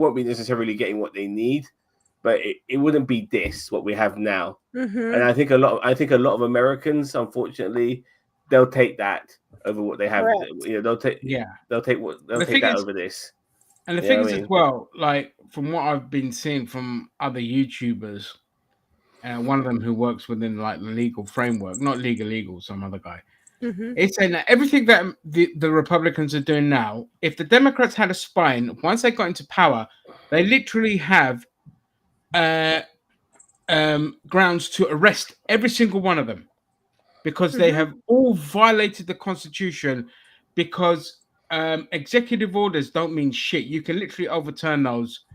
won't be necessarily getting what they need, but it wouldn't be this what we have now. And I think a lot of Americans, unfortunately, they'll take that over what they have. Correct. They'll take that over this. And the thing is, as well, like from what I've been seeing from other YouTubers, one of them who works within like the legal framework, not legal, some other guy. It's saying that everything that the Republicans are doing now, if the Democrats had a spine, once they got into power, they literally have grounds to arrest every single one of them because they have all violated the Constitution because executive orders don't mean shit. You can literally overturn those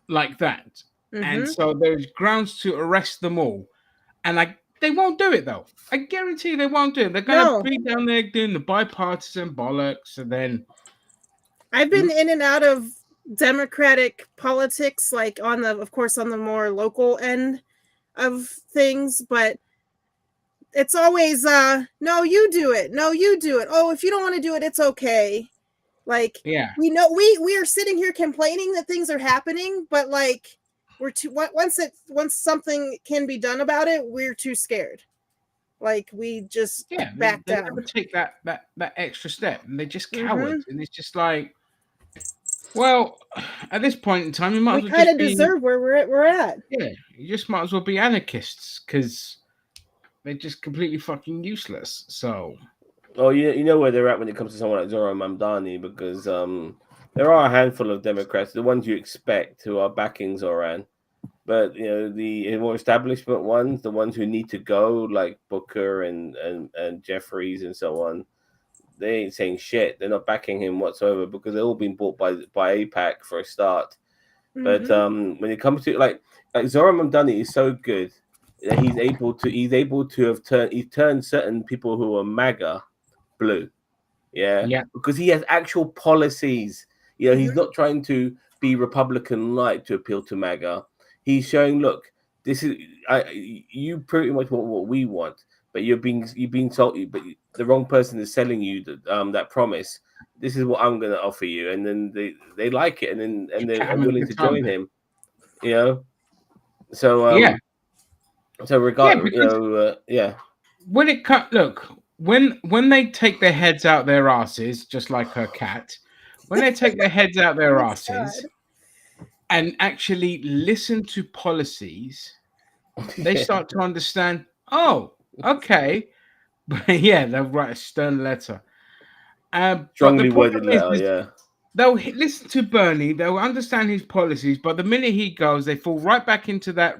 like that. And so there's grounds to arrest them all. And they won't do it, though. I guarantee they won't do it. They're going to be down there doing the bipartisan bollocks. And then I've been in and out of Democratic politics, like of course, on the more local end of things, but it's always, no, you do it. No, you do it. Oh, if you don't want to do it, it's okay. Like, we know we are sitting here complaining that things are happening, but like we're too once something can be done about it, we're too scared. Like we just back down. They never take that extra step, and they're just cowards. And it's just like, well, at this point in time, you might we kind of deserve where we're at. Yeah, you just might as well be anarchists because they're just completely fucking useless. So. Oh, you know where they're at when it comes to someone like Zoran Mamdani, because there are a handful of Democrats, the ones you expect, who are backing Zoran, but the more establishment ones, the ones who need to go, like Booker and Jeffries and so on, they ain't saying shit. They're not backing him whatsoever because they're all being bought by AIPAC for a start. But when it comes to like Zoran Mamdani is so good that he's able to have turned certain people who are MAGA blue, because he has actual policies. He's not trying to be Republican light to appeal to MAGA. He's showing, look, this is you pretty much want what we want, but you're being sold, but the wrong person is selling you that promise. This is what I'm going to offer you, and then they like it, and they're willing to join him. So so regardless, When it look. When they take their heads out their asses, just like her cat, when they take their heads out their asses and actually listen to policies, they start to understand, oh, okay. But they'll write a stern letter. Strongly worded letter, They'll listen to Bernie, they'll understand his policies, but the minute he goes, they fall right back into that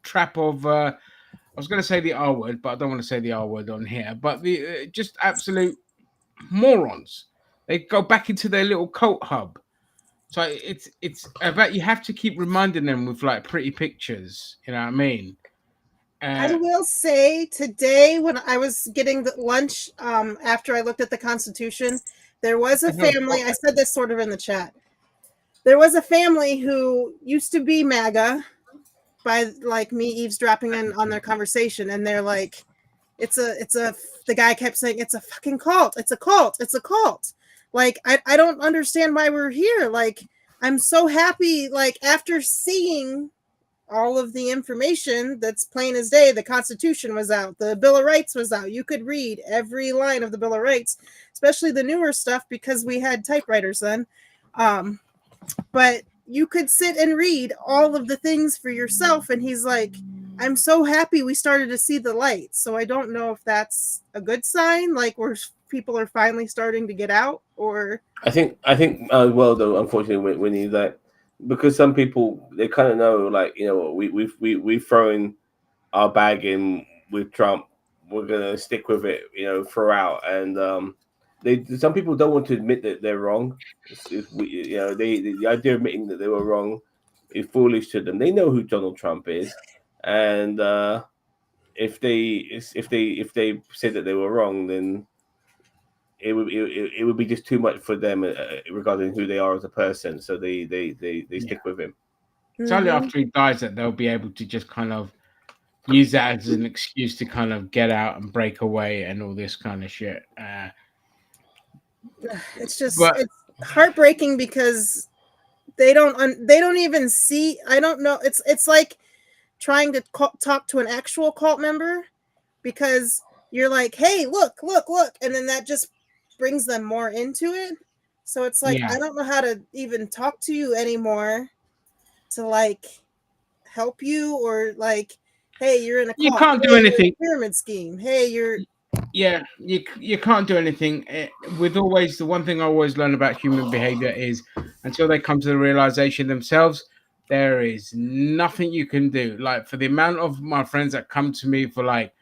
trap of... I was going to say the R word, but I don't want to say the R word on here. But the just absolute morons. They go back into their little cult hub. So it's about you have to keep reminding them with like pretty pictures. You know what I mean? I will say today when I was getting the lunch after I looked at the Constitution, there was a family. I said this sort of in the chat. There was a family who used to be MAGA. By like me eavesdropping on their conversation, and they're like, the guy kept saying it's a fucking cult, it's a cult. Like I don't understand why we're here. Like I'm so happy. Like after seeing all of the information that's plain as day, the Constitution was out, the Bill of Rights was out. You could read every line of the Bill of Rights, especially the newer stuff because we had typewriters then. But you could sit and read all of the things for yourself. And he's like, I'm so happy we started to see the light. So I don't know if that's a good sign, like where people are finally starting to get out, or I think well though, unfortunately, we need that because some people, they kind of know, like, we've thrown our bag in with Trump. We're gonna stick with it, throughout. And some people don't want to admit that they're wrong. The idea of admitting that they were wrong is foolish to them. They know who Donald Trump is, and if they said that they were wrong, then it would be just too much for them regarding who they are as a person. So they stick with him. It's only after he dies that they'll be able to just kind of use that as an excuse to kind of get out and break away and all this kind of shit. It's heartbreaking because they don't even see. I don't know. It's like trying to talk to an actual cult member, because you're like, hey, look, and then that just brings them more into it. So it's like, I don't know how to even talk to you anymore to like help you, or like, hey, you're in a cult. You can't do anything. Pyramid scheme. Hey, you're. Yeah, you can't do anything. With always the one thing I always learn about human behavior is until they come to the realization themselves, there is nothing you can do. Like for the amount of my friends that come to me for like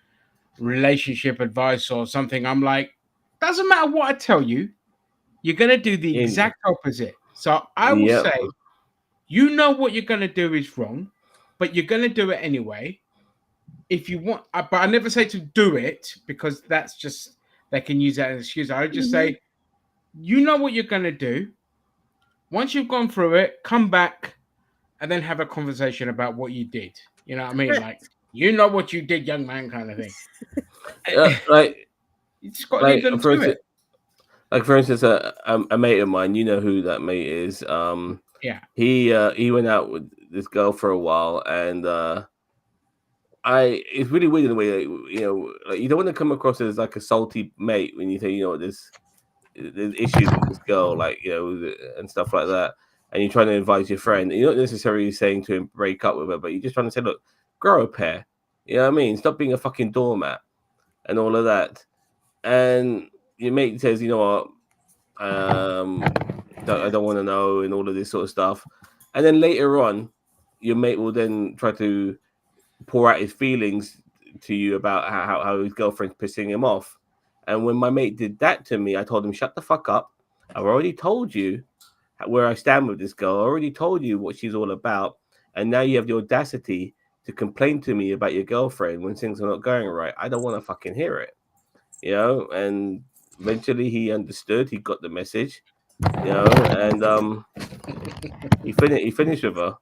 relationship advice or something, I'm like, doesn't matter what I tell you, you're gonna do the exact opposite. So I will say, you know what you're gonna do is wrong, but you're gonna do it anyway. If you want, but I never say to do it, because that's just, they can use that as an excuse. I would just say, you know what you're going to do. Once you've gone through it, come back and then have a conversation about what you did. You know what I mean? Like, you know what you did, young man, kind of thing. Like, you just got to leave them to it. Like, for instance, a mate of mine, you know who that mate is. Yeah. He went out with this girl for a while, and it's really weird in the way that, you know, like, you don't want to come across as like a salty mate when you say, you know, there's issues with this girl, like, you know, and stuff like that, and you're trying to advise your friend. You're not necessarily saying to him break up with her, but you're just trying to say, look, grow a pair. You know what I mean? Stop being a fucking doormat and all of that. And your mate says, you know what, I don't want to know, and all of this sort of stuff. And then later on, your mate will then try to pour out his feelings to you about how his girlfriend's pissing him off. And when my mate did that to me, I told him, shut the fuck up. I've already told you where I stand with this girl. I already told you what she's all about. And now you have the audacity to complain to me about your girlfriend when things are not going right. I don't want to fucking hear it. You know, and eventually he understood. He got the message, you know, and he finished with her.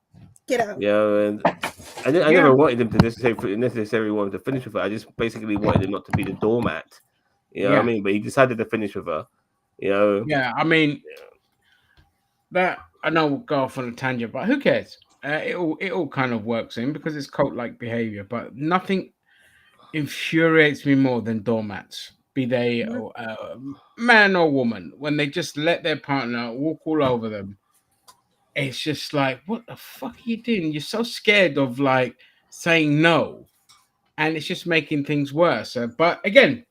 Get out. You know, and I never wanted him to necessarily wanted to finish with her. I just basically wanted him not to be the doormat. You know what I mean? But he decided to finish with her. You know? Yeah, I mean, that, I know we'll go off on a tangent, but who cares? It all kind of works in, because it's cult-like behavior. But nothing infuriates me more than doormats, be they man or woman, when they just let their partner walk all over them. It's just like, what the fuck are you doing? You're so scared of like saying no, and it's just making things worse. But again,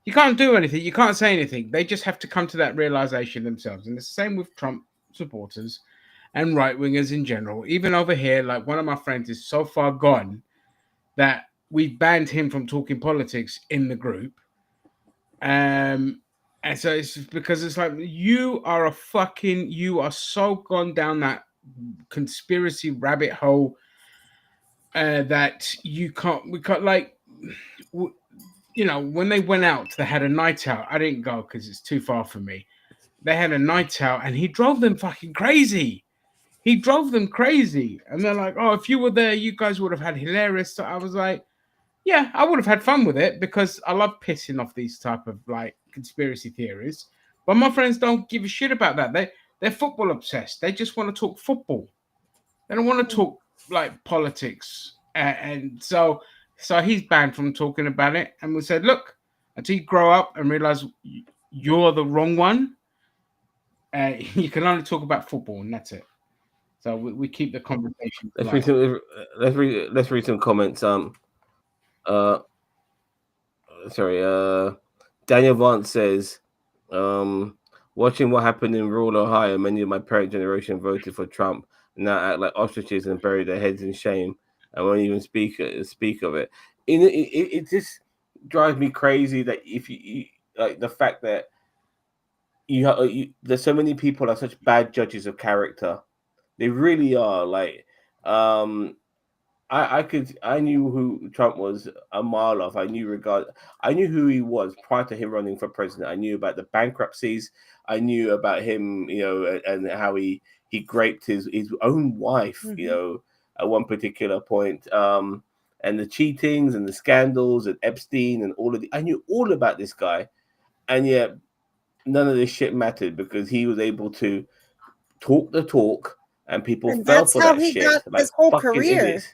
you can't do anything. You can't say anything. They just have to come to that realization themselves. And it's the same with Trump supporters and right wingers in general. Even over here, like one of my friends is so far gone that we banned him from talking politics in the group. And so it's because it's like, you are so gone down that conspiracy rabbit hole that we can't like, you know, when they went out, they had a night out. I didn't go because it's too far for me. They had a night out and he drove them fucking crazy. He drove them crazy. And they're like, oh, if you were there, you guys would have had hilarious. So I was like, yeah, I would have had fun with it, because I love pissing off these type of like conspiracy theories. But my friends don't give a shit about that. They're football obsessed. They just want to talk football. They don't want to talk like politics. And so he's banned from talking about it. And we said, look, until you grow up and realize you're the wrong one, you can only talk about football, and that's it. So we keep the conversation. Let's read some comments. Daniel Vance says, watching what happened in rural Ohio, many of my parent generation voted for Trump and now act like ostriches and bury their heads in shame and won't even speak of it. It just drives me crazy that if you like the fact that there's so many people are such bad judges of character. They really are. Like, I knew who Trump was a mile off. I knew who he was prior to him running for president. I knew about the bankruptcies. I knew about him, you know, and how he raped his own wife, you know, at one particular point. And the cheatings and the scandals and Epstein and I knew all about this guy, and yet none of this shit mattered because he was able to talk the talk, and people And fell that's for how that he shit got like his whole fucking career. idiots.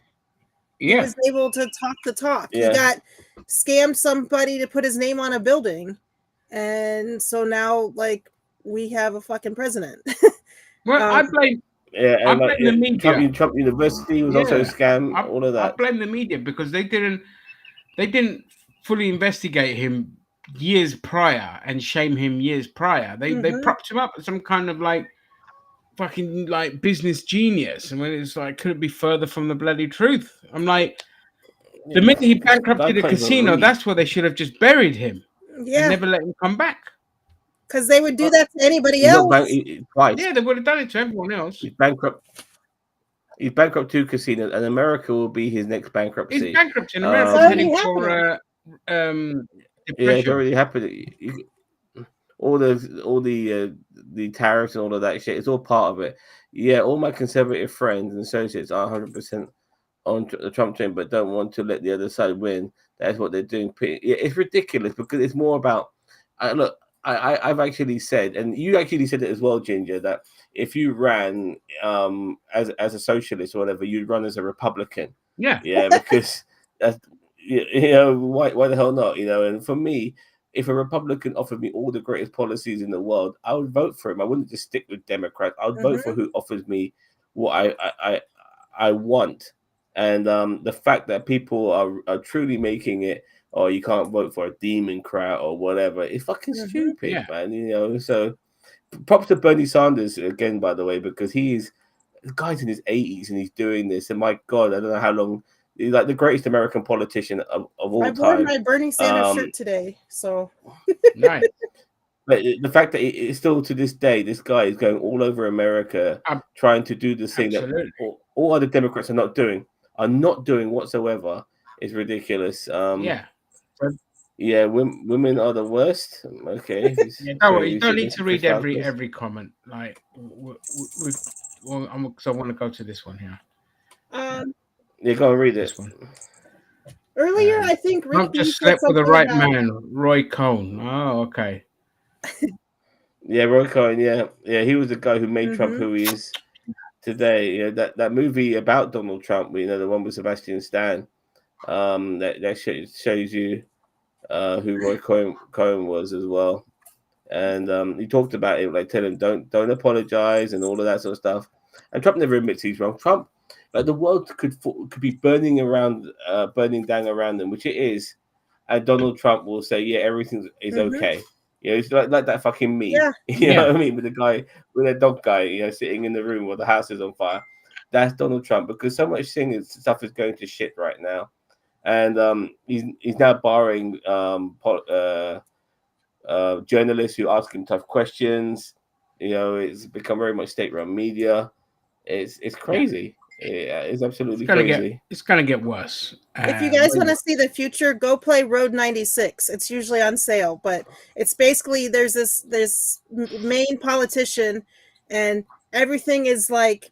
He Yeah. was able to talk the talk. He Yeah. got scammed somebody to put his name on a building. And so now, like, we have a fucking president. Well, I blame the media. Trump University was also a scam. All of I that. blame the media because they didn't fully investigate him years prior and shame him years prior. They propped him up as some kind of like fucking like business genius, and when it's like, could it be further from the bloody truth? I'm like, the minute he bankrupted a casino, that's where they should have just buried him and Yeah, never let him come back. because they would do that to anybody He's else. not twice. Yeah, they would have done it to everyone else. He's bankrupt. He's bankrupt 2 casinos, and America will be his next bankruptcy. He's bankrupt in America, It's already heading happening. for Yeah, it's depression. already happened. All the tariffs and all of that shit. It's all part of it. Yeah, all my conservative friends and associates are 100% on the Trump train, but don't want to let the other side win. That's what they're doing. It's ridiculous because it's more about. Look, I've actually said, and you actually said it as well, Ginger, that if you ran as a socialist or whatever, you'd run as a Republican. Yeah, because that's why the hell not? And for me, if a Republican offered me all the greatest policies in the world, I would vote for him. I wouldn't just stick with Democrats. I would vote for who offers me what I want. And the fact that people are truly making it, or you can't vote for a demon crowd or whatever, it's fucking stupid, man. So props to Bernie Sanders again, by the way, because the guy's in his 80s and he's doing this. And my God, I don't know how long. He's like the greatest American politician of all time. I wore my Bernie Sanders shirt today, so nice. But the fact that it's still to this day, this guy is going all over America trying to do the thing that all other Democrats are not doing whatsoever is ridiculous. Yeah, women are the worst. Okay. You don't need to read every comment. Like, because I want to go to this one here. Yeah, go and read this it. One. Earlier, I think Rick Trump just slept with the right man, Roy Cohn. Oh, okay. Yeah, Roy Cohn. Yeah, he was the guy who made Trump who he is today. That movie about Donald Trump. The one with Sebastian Stan. That shows you who Roy Cohn was as well. And he talked about it, like telling him don't apologize and all of that sort of stuff. And Trump never admits he's wrong. Trump, like the world could be burning down around them, which it is. And Donald Trump will say, yeah, everything is okay. It's like that fucking meme. Yeah. You know what I mean? With the guy, with that dog guy, sitting in the room where the house is on fire. That's Donald Trump, because so much stuff is going to shit right now. And he's now barring journalists who ask him tough questions. It's become very much state-run media. It's crazy. Yeah, it's absolutely crazy. It's gonna get worse. If you guys want to see the future, go play Road 96. It's usually on sale, but it's basically there's this main politician, and everything is like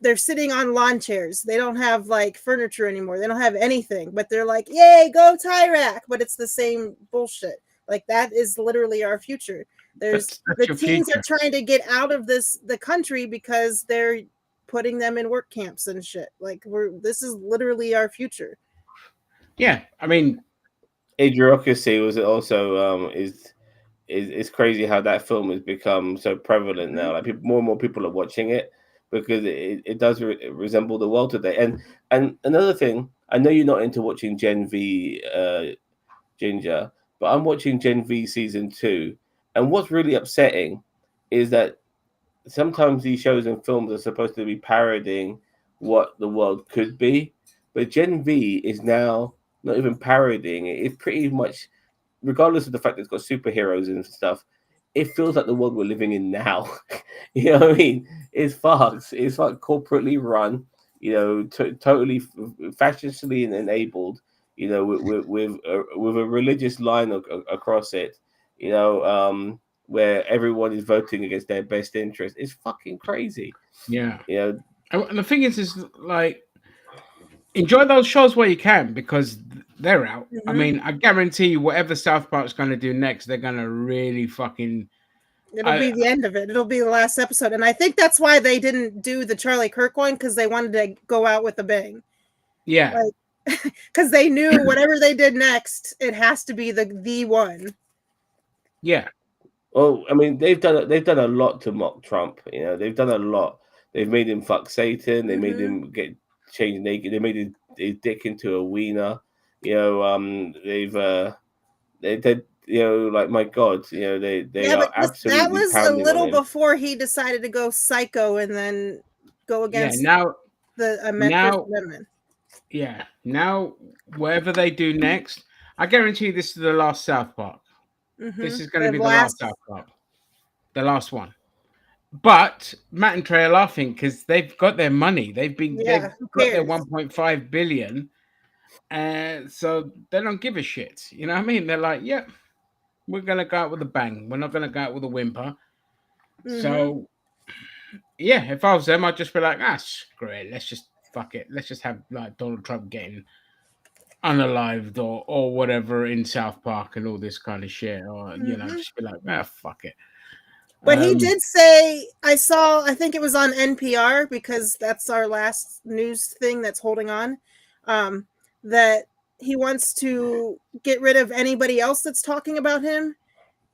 they're sitting on lawn chairs. They don't have like furniture anymore. They don't have anything, but they're like, "Yay, go Tyrac!" But it's the same bullshit. Like that is literally our future. That's the teens are trying to get out of the country because they're putting them in work camps and shit. Like this is literally our future. Yeah, I mean, Idiocracy was also is crazy how that film has become so prevalent now. Like more and more people are watching it because it does resemble the world today. And another thing, I know you're not into watching Gen V, Ginger, but I'm watching Gen V season 2, and what's really upsetting is that sometimes these shows and films are supposed to be parodying what the world could be, but Gen V is now not even parodying it. It's pretty much, regardless of the fact that it's got superheroes and stuff, it feels like the world we're living in now. You know what I mean? It's fucked. It's like corporately run, totally fascistly enabled, with a religious line across it, where everyone is voting against their best interest. It's fucking crazy. Yeah. And the thing is like, enjoy those shows while you can, because they're out. I mean, I guarantee you, whatever South Park's going to do next, they're going to really fucking It'll be the end of it. It'll be the last episode. And I think that's why they didn't do the Charlie Kirk one, because they wanted to go out with a bang. Yeah. Because they knew whatever they did next, it has to be the one. Yeah. Well, I mean, they've done a lot to mock Trump. You know, they've done a lot. They've made him fuck Satan. They made him get changed naked. They made his dick into a wiener. You know, they you know, like, my God, you know, they are absolutely. That was a little before he decided to go psycho and then go against the First Amendment. Yeah. Now, whatever they do next, I guarantee this is the last South Park. This is going to be the last South Park. The last one. But Matt and Trey are laughing because they've got their money. They've got their 1.5 billion. And so they don't give a shit. You know what I mean? They're like, yeah, we're going to go out with a bang. We're not going to go out with a whimper. So, yeah, if I was them, I'd just be like, screw it. Let's just fuck it. Let's just have like Donald Trump getting unalived or whatever in South Park and all this kind of shit. Or, you know, just be like, fuck it. But he did say, I think it was on NPR, because that's our last news thing that's holding on, that he wants to get rid of anybody else that's talking about him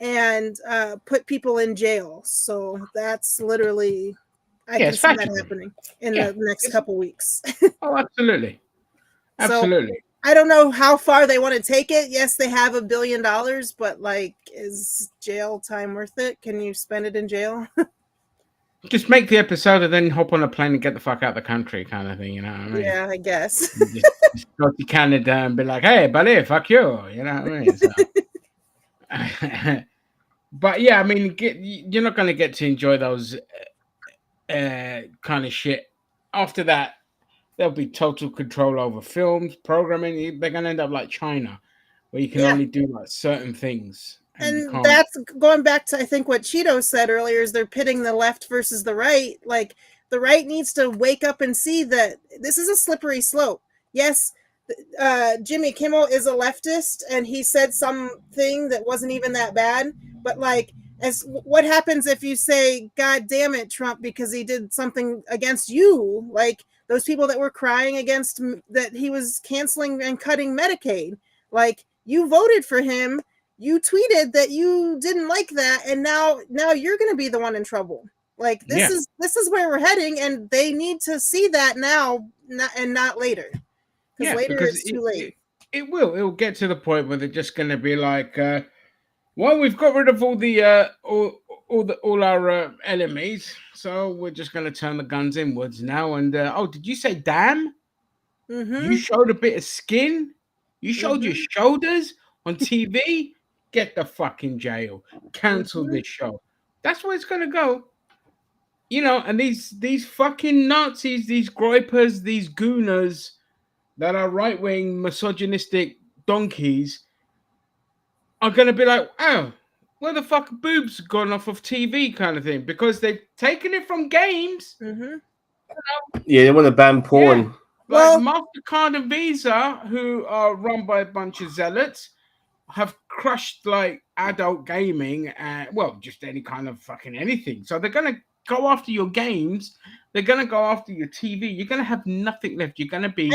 and put people in jail. So that's literally, I can see that happening in the next couple weeks. Oh, absolutely. Absolutely. So, I don't know how far they want to take it. Yes, they have $1 billion, but like, is jail time worth it? Can you spend it in jail? Just make the episode and then hop on a plane and get the fuck out of the country, kind of thing. You know what I mean? Yeah, I guess. just go to Canada and be like, "Hey, buddy, fuck you." You know what I mean? So, but yeah, I mean, you're not going to get to enjoy those kind of shit. After that, there'll be total control over films, programming. They're going to end up like China, where you can only do like certain things. And that's going back to, I think, what Cheeto said earlier, is they're pitting the left versus the right. Like, the right needs to wake up and see that this is a slippery slope. Yes, Jimmy Kimmel is a leftist, and he said something that wasn't even that bad. But, like, what happens if you say, God damn it, Trump, because he did something against you? Like, those people that were crying against that he was canceling and cutting Medicaid. Like, you voted for him. You tweeted that you didn't like that, and now you're going to be the one in trouble. Like, this is where we're heading, and they need to see that now, and not later. Because later it's too late. It will get to the point where they're just going to be like, well, we've got rid of all the all our enemies, so we're just going to turn the guns inwards now. And did you say damn? You showed a bit of skin. You showed your shoulders on TV. Get the fuck in jail. Cancel this show. That's where it's gonna go. You know, and these fucking Nazis, these gripers, these gooners that are right-wing misogynistic donkeys are gonna be like, oh, where the fuck boobs gone off of TV kind of thing, because they've taken it from games. Yeah, they want to ban porn. Yeah. Like MasterCard and Visa, who are run by a bunch of zealots, have crushed like adult gaming and just any kind of fucking anything. So they're gonna go after your games. They're gonna go after your TV. You're gonna have nothing left. You're gonna be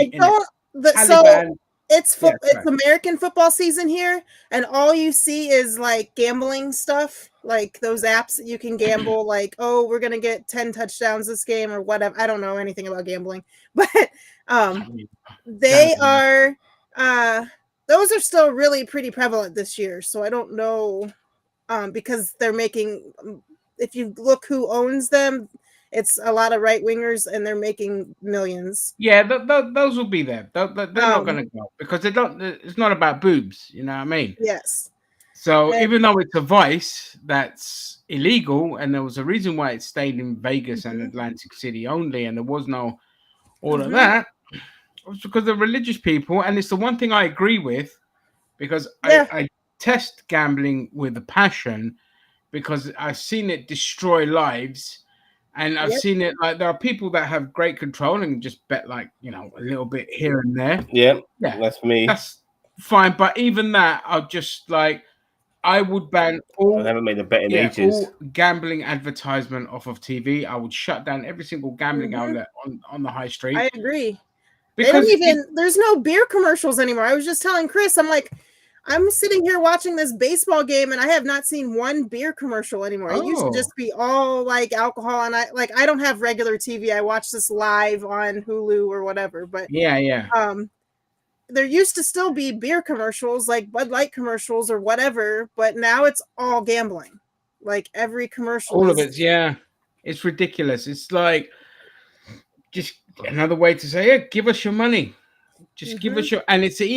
it's American football season here, and all you see is like gambling stuff, like those apps that you can gamble. Like, oh, we're gonna get 10 touchdowns this game or whatever. I don't know anything about gambling, but they are. Those are still really pretty prevalent this year. So I don't know, because they're making, if you look who owns them, it's a lot of right wingers, and they're making millions. Yeah, those will be there. They're not going to go because they don't. It's not about boobs. You know what I mean? Yes. So even though it's a vice that's illegal, and there was a reason why it stayed in Vegas and Atlantic City only, and there was no all of that. It's because they're religious people, and it's the one thing I agree with, because I test gambling with a passion, because I've seen it destroy lives, and I've seen it, like, there are people that have great control and just bet, like, you know, a little bit here and there. Yeah, that's me. That's fine, but even that, I'll just like, I would ban all. I haven't made a bet in Yeah, ages. all gambling advertisement off of TV. I would shut down every single gambling outlet on the high street. I agree. Because there's no beer commercials anymore. I was just telling Chris, I'm like, I'm sitting here watching this baseball game and I have not seen one beer commercial anymore. It used to just be all like alcohol, and I don't have regular TV. I watch this live on Hulu or whatever, but yeah. There used to still be beer commercials, like Bud Light commercials or whatever, but now it's all gambling. Like every commercial, all of it, yeah. It's ridiculous. It's like just another way to say it. Give us your money. Just give us your, and it's an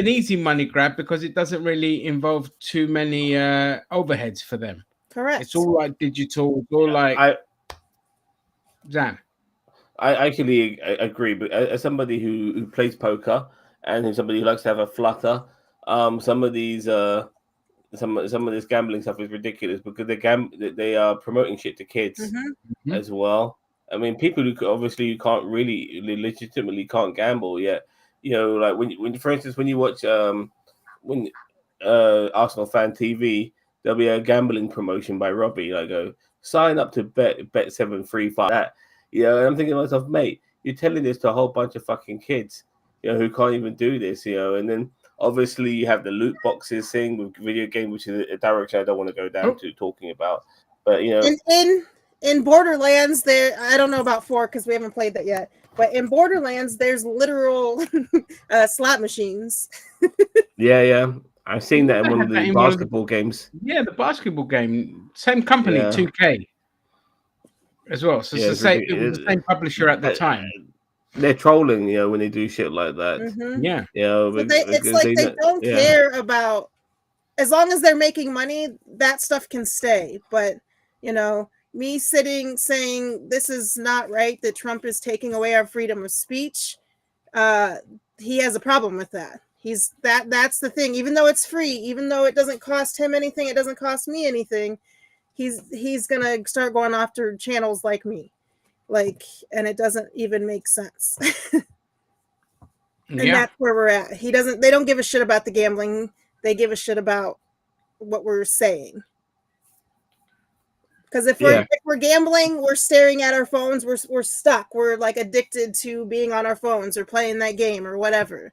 easy money grab because it doesn't really involve too many overheads for them. Correct. It's all like digital. It's all like Zan. I actually agree, but as somebody who plays poker and who's somebody who likes to have a flutter, some of these some of this gambling stuff is ridiculous because they are promoting shit to kids as well. I mean, people who obviously can't really legitimately can't gamble yet. You know, like when for instance when you watch when Arsenal fan TV, there'll be a gambling promotion by Robbie. Like, go sign up to bet 735 that. You know, and I'm thinking to myself, mate, you're telling this to a whole bunch of fucking kids, you know, who can't even do this, you know. And then obviously you have the loot boxes thing with video game, which is a direction I don't want to go down to talking about. But you know, in Borderlands, there, I don't know about 4 because we haven't played that yet. But in Borderlands, there's literal slot machines. yeah, I've seen that in one of the basketball games. Yeah, the basketball game, same company, 2K. As well, so it was the same publisher at the time. They're trolling, you know, when they do shit like that. Yeah, you know, so it's like they don't care about, as long as they're making money, that stuff can stay. But you know, me sitting saying this is not right, that Trump is taking away our freedom of speech, he has a problem with that. That's the thing. Even though it's free, even though it doesn't cost him anything, it doesn't cost me anything. He's gonna start going after channels like me, and it doesn't even make sense. And that's where we're at. They don't give a shit about the gambling. They give a shit about what we're saying. Because if we're gambling, we're staring at our phones. We're stuck. We're like addicted to being on our phones or playing that game or whatever,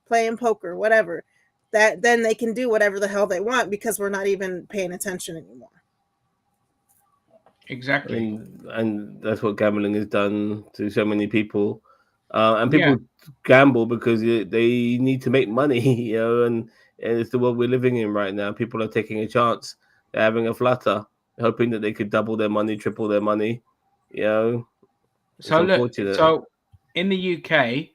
playing poker, whatever. That then they can do whatever the hell they want because we're not even paying attention anymore. Exactly, and that's what gambling has done to so many people, and people gamble because they need to make money, you know, and it's the world we're living in right now. People are taking a chance, they're having a flutter, hoping that they could double their money, triple their money, you know. So look, so in the UK,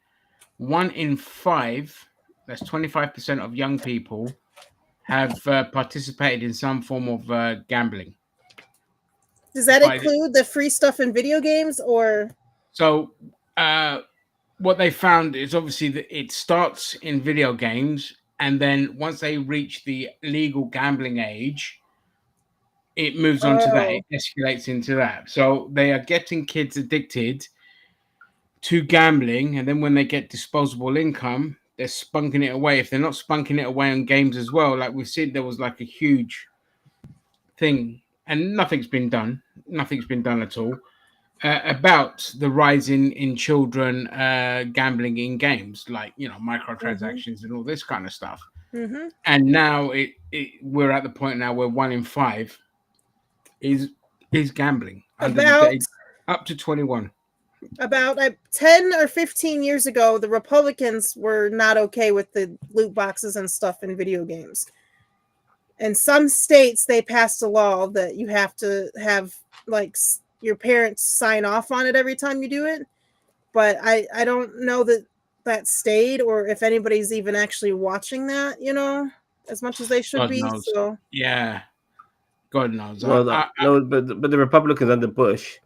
1 in 5, that's 25% of young people, have participated in some form of gambling. Does that include the free stuff in video games, or? So, what they found is obviously that it starts in video games, and then once they reach the legal gambling age, it moves on to that. It escalates into that. So they are getting kids addicted to gambling, and then when they get disposable income, they're spunking it away. If they're not spunking it away on games as well, like we said, there was like a huge thing. And nothing's been done. Nothing's been done at all about the rise in children gambling in games, like, you know, microtransactions and all this kind of stuff. And now we're at the point now where 1 in 5 is gambling under the age up to 21. About 10 or 15 years ago, the Republicans were not okay with the loot boxes and stuff in video games. In some states, they passed a law that you have to have like your parents sign off on it every time you do it. But I don't know that stayed, or if anybody's even actually watching that, you know, as much as they should be. So yeah, God knows. Well, no, but the Republicans under Bush,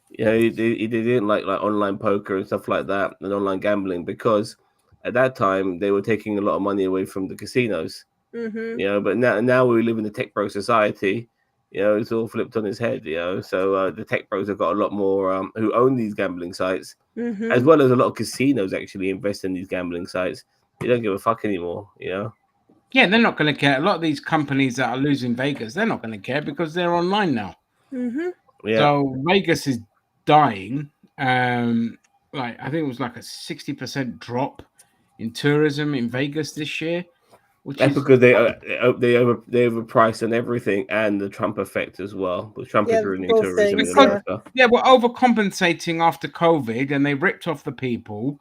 you know, they didn't like online poker and stuff like that and online gambling because at that time they were taking a lot of money away from the casinos. You know, but now we live in the tech bro society. You know, it's all flipped on its head. You know, so the tech bros have got a lot more who own these gambling sites, as well as a lot of casinos actually invest in these gambling sites. They don't give a fuck anymore. You know. Yeah, they're not going to care. A lot of these companies that are losing Vegas, they're not going to care because they're online now. Mm-hmm. Yeah. So Vegas is dying. Like I think it was like a 60% drop in tourism in Vegas this year, which That's is because they overpriced on everything and the Trump effect as well. But Trump Yeah, is ruining both tourism things. in because Yeah. America. yeah, we're overcompensating after COVID, and they ripped off the people,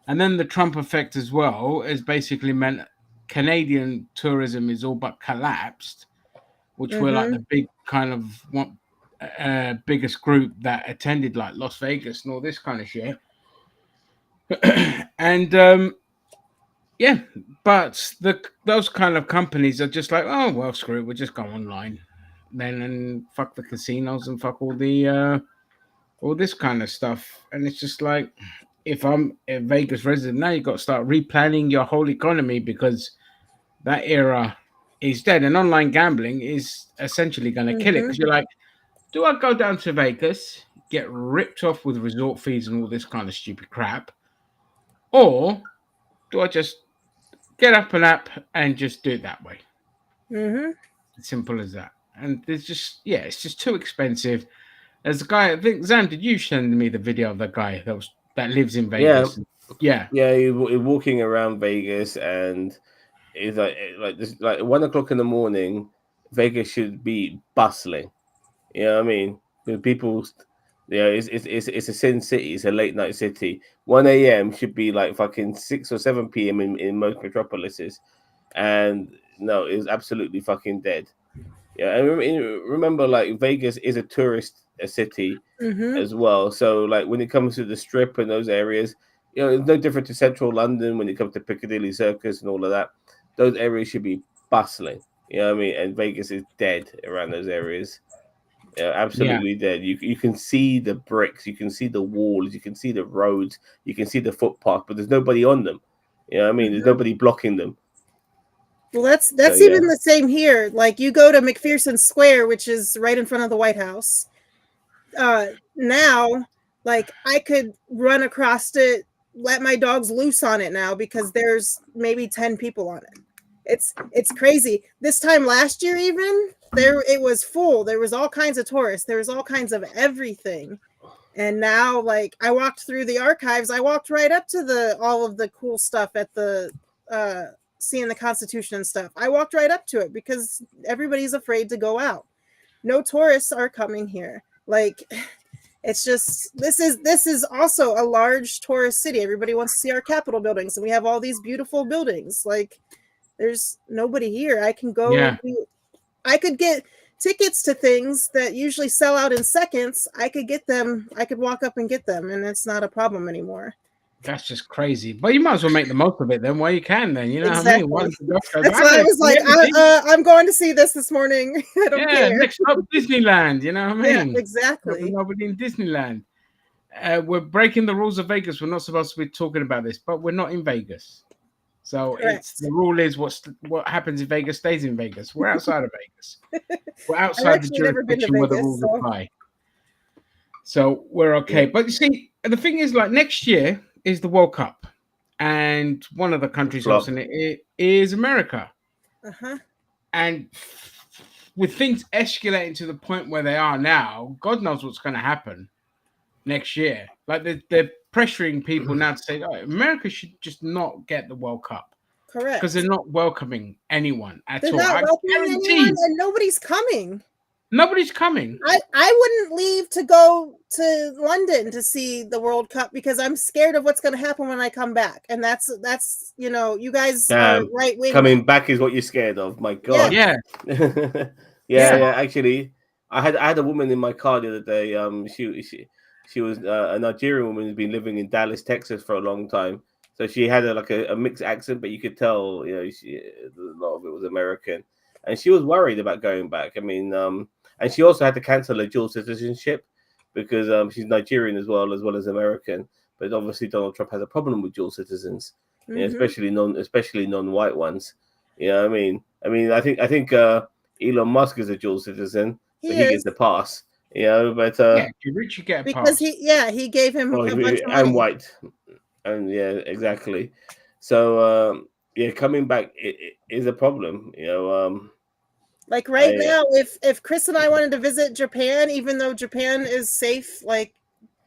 and then the Trump effect as well has basically meant Canadian tourism is all but collapsed, which were like Mm-hmm. the big kind of one biggest group that attended like Las Vegas and all this kind of shit. And yeah, but those kind of companies are just like, oh well, screw it, we'll just go online then and fuck the casinos and fuck all this kind of stuff. And it's just like, if I'm a Vegas resident now, you've got to start replanning your whole economy because that era is dead. And online gambling is essentially going to kill it Mm-hmm. because you're like, do I go down to Vegas, get ripped off with resort fees and all this kind of stupid crap, or do I just get up an app and just do it that way? Mm-hmm. Simple as that. And there's just it's just too expensive. There's a guy. I think Zam, did you send me the video of that guy that lives in Yeah, Vegas? Yeah, yeah. You're walking around Vegas, and it's like this, like 1 o'clock in the morning. Vegas should be bustling. You know what I mean? Because people, it's a sin city. It's a late night city. 1 a.m. should be like fucking 6 or 7 p.m. in most metropolises, and no, it's absolutely fucking dead. Yeah, and remember, like Vegas is a tourist city Mm-hmm. as well. So, like when it comes to the Strip and those areas, it's no different to Central London when it comes to Piccadilly Circus and all of that. Those areas should be bustling. You know what I mean? And Vegas is dead around those areas. Yeah, yeah, absolutely dead. You can see the bricks, you can see the walls, you can see the roads, you can see the footpath, but there's nobody on them. You know what I mean? There's Mm-hmm. nobody blocking them. Well, that's So that's yeah, even the same here. Like you go to McPherson Square, which is right in front of the White House. Now, like I could run across it, let my dogs loose on it now because there's maybe 10 people on it. It's crazy. This time last year, even there it was full. There was all kinds of tourists. There was all kinds of everything. And now, like I walked through the archives, I walked right up to the all of the cool stuff at the uh seeing the Constitution and stuff. I walked right up to it because everybody's afraid to go out. No tourists are coming here. Like it's just this is also a large tourist city. Everybody wants to see our Capitol buildings, and we have all these beautiful buildings. Like there's nobody here. yeah. I could get tickets to things that usually sell out in seconds. I could get them. I could walk up and get them, and it's not a problem anymore. That's just crazy. But you might as well make the most of it then while you can. Then you know what I mean. Exactly. Once the dust goes, That's I'm why I gonna was see like, everything. I'm going to see this morning. I don't Yeah, care. next up Disneyland. You know what I Yeah, mean? There's exactly. nobody in Disneyland. We're breaking the rules of Vegas. We're not supposed to be talking about this, but we're not in Vegas. So it's Correct. the rule is what happens in Vegas stays in Vegas. We're outside of Vegas. We're I've outside the actually never been to jurisdiction where the Vegas, rules so apply. So we're okay. yeah. But you see, the thing is, like next year is the World Cup, and one of the countries Flop. hosting it is America. uh-huh. And with things escalating to the point where they are now, God knows what's going to happen next year. Like they're pressuring people now to say, oh, America should just not get the World Cup because they're Correct. not welcoming anyone at They're all. not I welcoming anyone, guarantee and nobody's coming. nobody's coming. I wouldn't leave to go to London to see the World Cup because I'm scared of what's going to happen when I come back. And that's you guys are Damn, right wing. coming back is what you're scared of. My Yeah. God. Yeah, yeah, Yeah. yeah. Actually, I had a woman in my car the other day. She was a Nigerian woman who's been living in Dallas, Texas for a long time. So she had a mixed accent, but you could tell, a lot of it was American, and she was worried about going back. I mean, and she also had to cancel her dual citizenship because she's Nigerian as well as American. But obviously, Donald Trump has a problem with dual citizens, especially non-white ones. You know what I mean? I think Elon Musk is a dual citizen, so He he gets is the pass. But yeah. If you're rich, you get a because pass. he gave him oh, a bunch of and money. white, and yeah, exactly. So coming back is a problem. Like right now, if Chris and I wanted to visit Japan, even though Japan is safe, like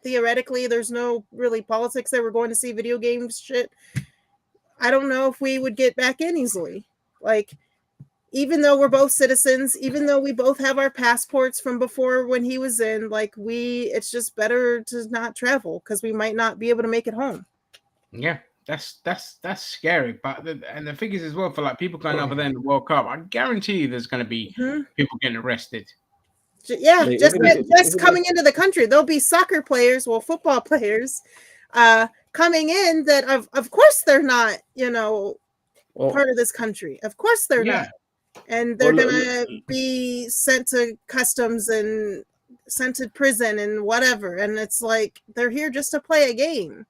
theoretically, there's no really politics there. We're going to see video games shit. I don't know if we would get back in easily. Like, even though we're both citizens, even though we both have our passports from before when he was in, like it's just better to not travel because we might not be able to make it home. Yeah, that's scary. But the thing is as well, for like people going over there in the World Cup, I guarantee you there's going to be people getting arrested. Yeah, just coming into the country, there'll be soccer players, football players, coming in that of course they're not, part of this country. Of course they're not. And they're gonna be sent to customs and sent to prison and whatever. And it's like they're here just to play a game.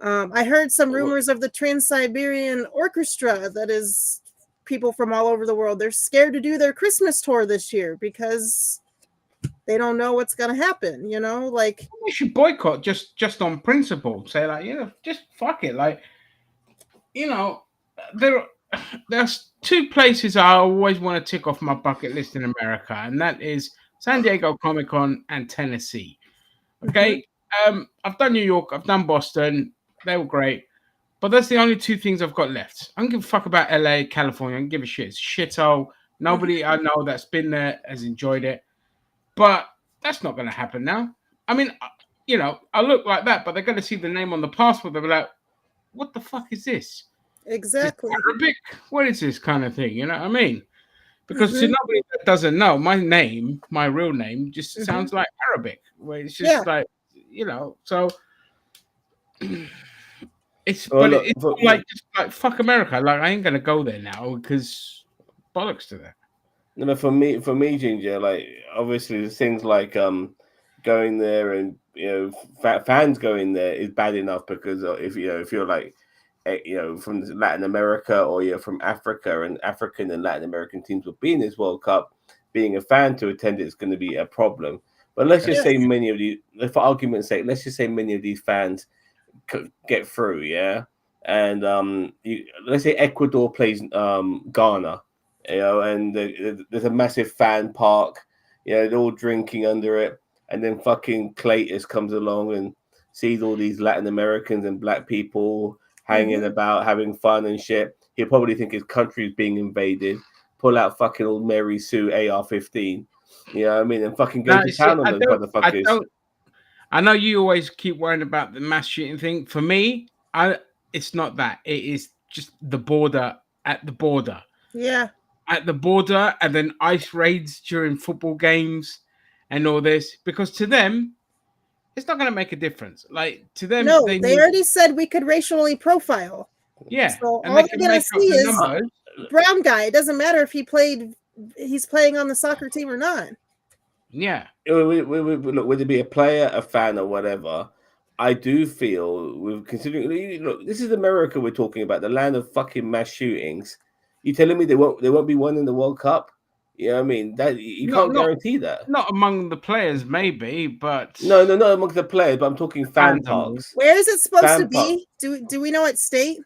I heard some rumors of the Trans-Siberian Orchestra, that is people from all over the world. They're scared to do their Christmas tour this year because they don't know what's gonna happen. Like we should boycott just on principle. Say like, just fuck it. Like, there's two places I always want to tick off my bucket list in America, and that is San Diego Comic-Con and Tennessee. Okay. I've done New York, I've done Boston, they were great, but that's the only two things I've got left. I don't give a fuck about LA, California. I don't give a shit. It's shithole. Nobody I know that's been there has enjoyed it, but that's not going to happen now. I mean, I look like that, but they're going to see the name on the passport. They'll be like, what the fuck is this? Exactly. Arabic? What is this kind of thing? You know what I mean? Because to nobody that doesn't know, my real name, just sounds like Arabic. Where it's just like, so it's like fuck America. Like, I ain't gonna go there now because bollocks to that. No, for me, Ginger, like obviously there's things like going there and fans going there is bad enough because if you're like from Latin America or you're from Africa, and African and Latin American teams will be in this World Cup, being a fan to attend it is going to be a problem. But let's just say many of these, for argument's sake, let's just say many of these fans get through, and let's say Ecuador plays Ghana, and there's a massive fan park, they're all drinking under it, and then fucking Claytus comes along and sees all these Latin Americans and black people hanging about, having fun and shit. He'll probably think his country's being invaded, pull out fucking old Mary Sue AR-15, what I mean, and fucking go to town on those motherfuckers. I know you always keep worrying about the mass shooting thing. For me, it's not that. It is just the border, at the border. Yeah. At the border, and then ICE raids during football games and all this. Because to them, it's not going to make a difference. Like, to them, no, they already said we could racially profile. Yeah. So all they're going to see is brown guy. It doesn't matter if he's playing on the soccer team or not. Yeah. Look, whether it be a player, a fan, or whatever, I do feel, considering, look, this is America we're talking about, the land of fucking mass shootings. You telling me there won't be one in the World Cup? You know what I mean? That you can't guarantee that. Not among the players, maybe, but no, not among the players. But I'm talking fan parks. Where is it supposed to be? Do we know what state?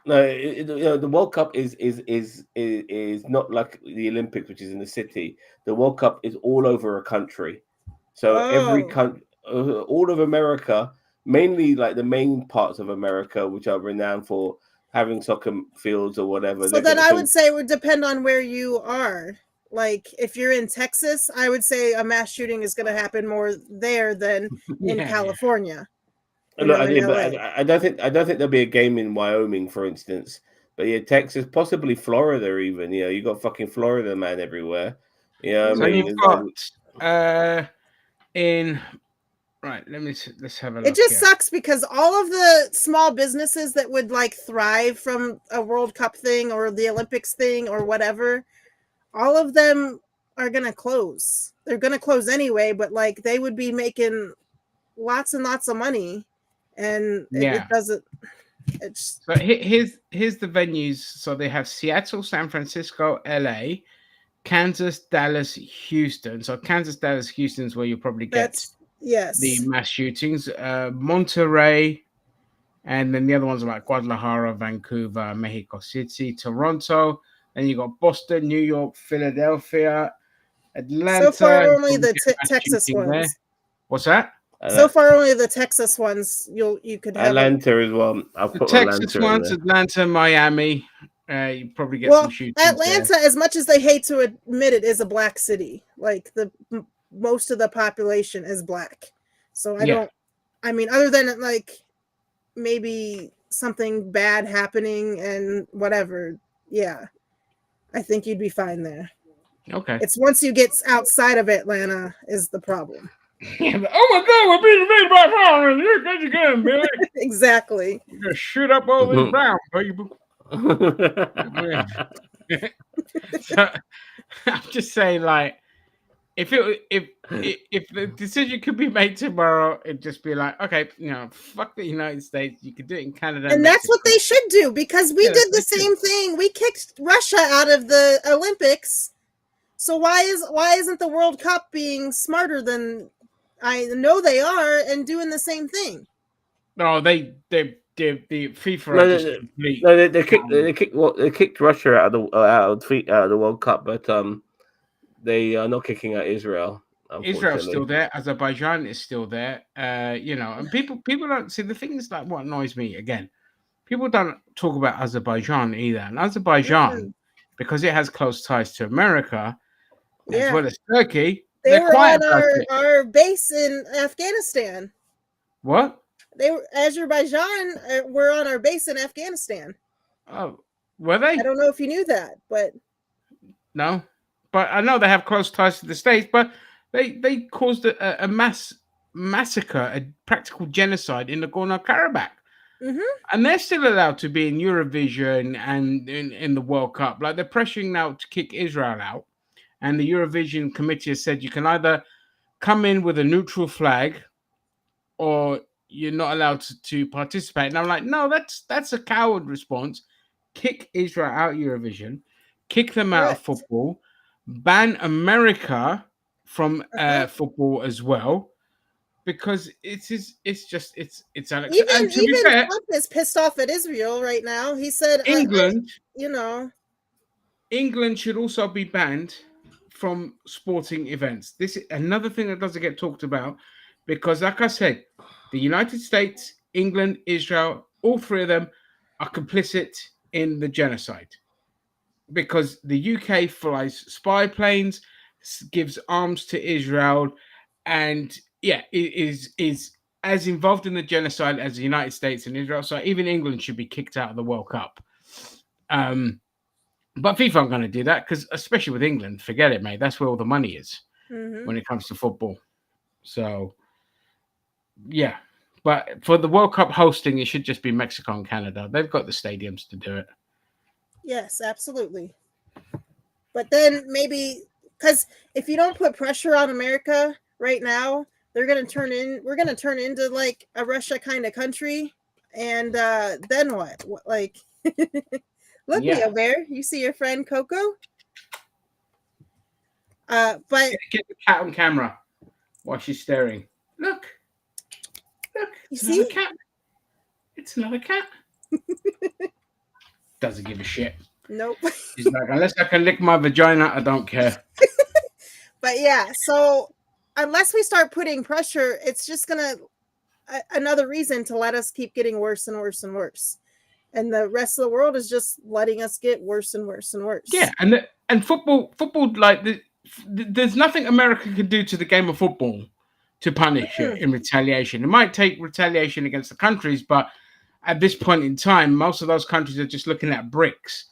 No, the World Cup is not like the Olympics, which is in the city. The World Cup is all over a country, so every country, all of America, mainly like the main parts of America, which are renowned for having soccer fields or whatever. So then I would say it would depend on where you are. Like if you're in Texas, I would say a mass shooting is going to happen more there than in California. Look, I don't think there'll be a game in Wyoming, for instance. But yeah, Texas, possibly Florida, even. You got fucking Florida man everywhere. So you've got right. Let's have a look. It just sucks because all of the small businesses that would like thrive from a World Cup thing or the Olympics thing or whatever, all of them are gonna close. They're gonna close anyway, but like they would be making lots and lots of money. And it doesn't. So here's the venues. So they have Seattle, San Francisco, LA, Kansas, Dallas, Houston. So Kansas, Dallas, Houston's where you'll probably get the mass shootings. Monterey, And then the other ones are like Guadalajara, Vancouver, Mexico City, Toronto. Then you got Boston, New York, Philadelphia, So Atlanta. far, You only probably the get mass Texas shooting there. ones. What's that? So far, only the Texas ones. You could have Atlanta as well. I'll The put Texas Atlanta in ones, there. Atlanta, Miami. You probably get some Well, shootings Atlanta, there. as much as they hate to admit it, is a black city. Like most of the population is black. So I don't. I mean, other than like maybe something bad happening and whatever. Yeah, I think you'd be fine there. Okay. It's once you get outside of Atlanta is the problem. Yeah, but, oh my God, we're being invaded by Brown. You're good again, Billy. Exactly. We're gonna shoot up all these brown people. So, I'm just saying, like, if the decision could be made tomorrow, it'd just be like, okay, fuck the United States. You could do it in Canada, And that's what they should do, because we did the same thing. We kicked Russia out of the Olympics. So why isn't the World Cup being smarter than I know they are and doing the same thing? No, the FIFA No, are just complete. no, they kicked Russia out of the World Cup, but they are not kicking out Israel. Israel's still there. Azerbaijan is still there. And people don't see the thing is like what annoys me again. People don't talk about Azerbaijan either. And Azerbaijan, because it has close ties to America, as well as Turkey, they were on our base in Afghanistan. What? Azerbaijan were on our base in Afghanistan. Oh, were they? I don't know if you knew that, but no. But I know they have close ties to the States, but they caused a mass massacre, a practical genocide in Nagorno-Karabakh. Mm-hmm. And they're still allowed to be in Eurovision and in the World Cup. Like, they're pressuring now to kick Israel out. And the Eurovision committee has said you can either come in with a neutral flag or you're not allowed to participate. And I'm like, no, that's a coward response. Kick Israel out of Eurovision, kick them out of football, ban America from football as well, because it's even Trump is pissed off at Israel right now. He said England should also be banned from sporting events. This is another thing that doesn't get talked about, because like I said, the United States, England, Israel, all three of them are complicit in the genocide, because the UK flies spy planes, gives arms to Israel, and is as involved in the genocide as the United States and Israel. So even England should be kicked out of the World Cup. But FIFA aren't going to do that, because especially with England, forget it, mate. That's where all the money is when it comes to football. So, yeah. But for the World Cup hosting, it should just be Mexico and Canada. They've got the stadiums to do it. Yes, absolutely. But then maybe, because if you don't put pressure on America right now, we're going to turn into like a Russia kind of country. And then what? Like, look, Leo Bear, you see your friend Coco? But get the cat on camera while she's staring. Look, you see? Cat. It's another cat. Doesn't give a shit. Nope. She's like, unless I can lick my vagina, I don't care. But yeah, so unless we start putting pressure, it's just gonna another reason to let us keep getting worse and worse and worse, and the rest of the world is just letting us get worse and worse and worse. Yeah, and football, like there's nothing America can do to the game of football to punish it in retaliation. It might take retaliation against the countries, but at this point in time, most of those countries are just looking at BRICS,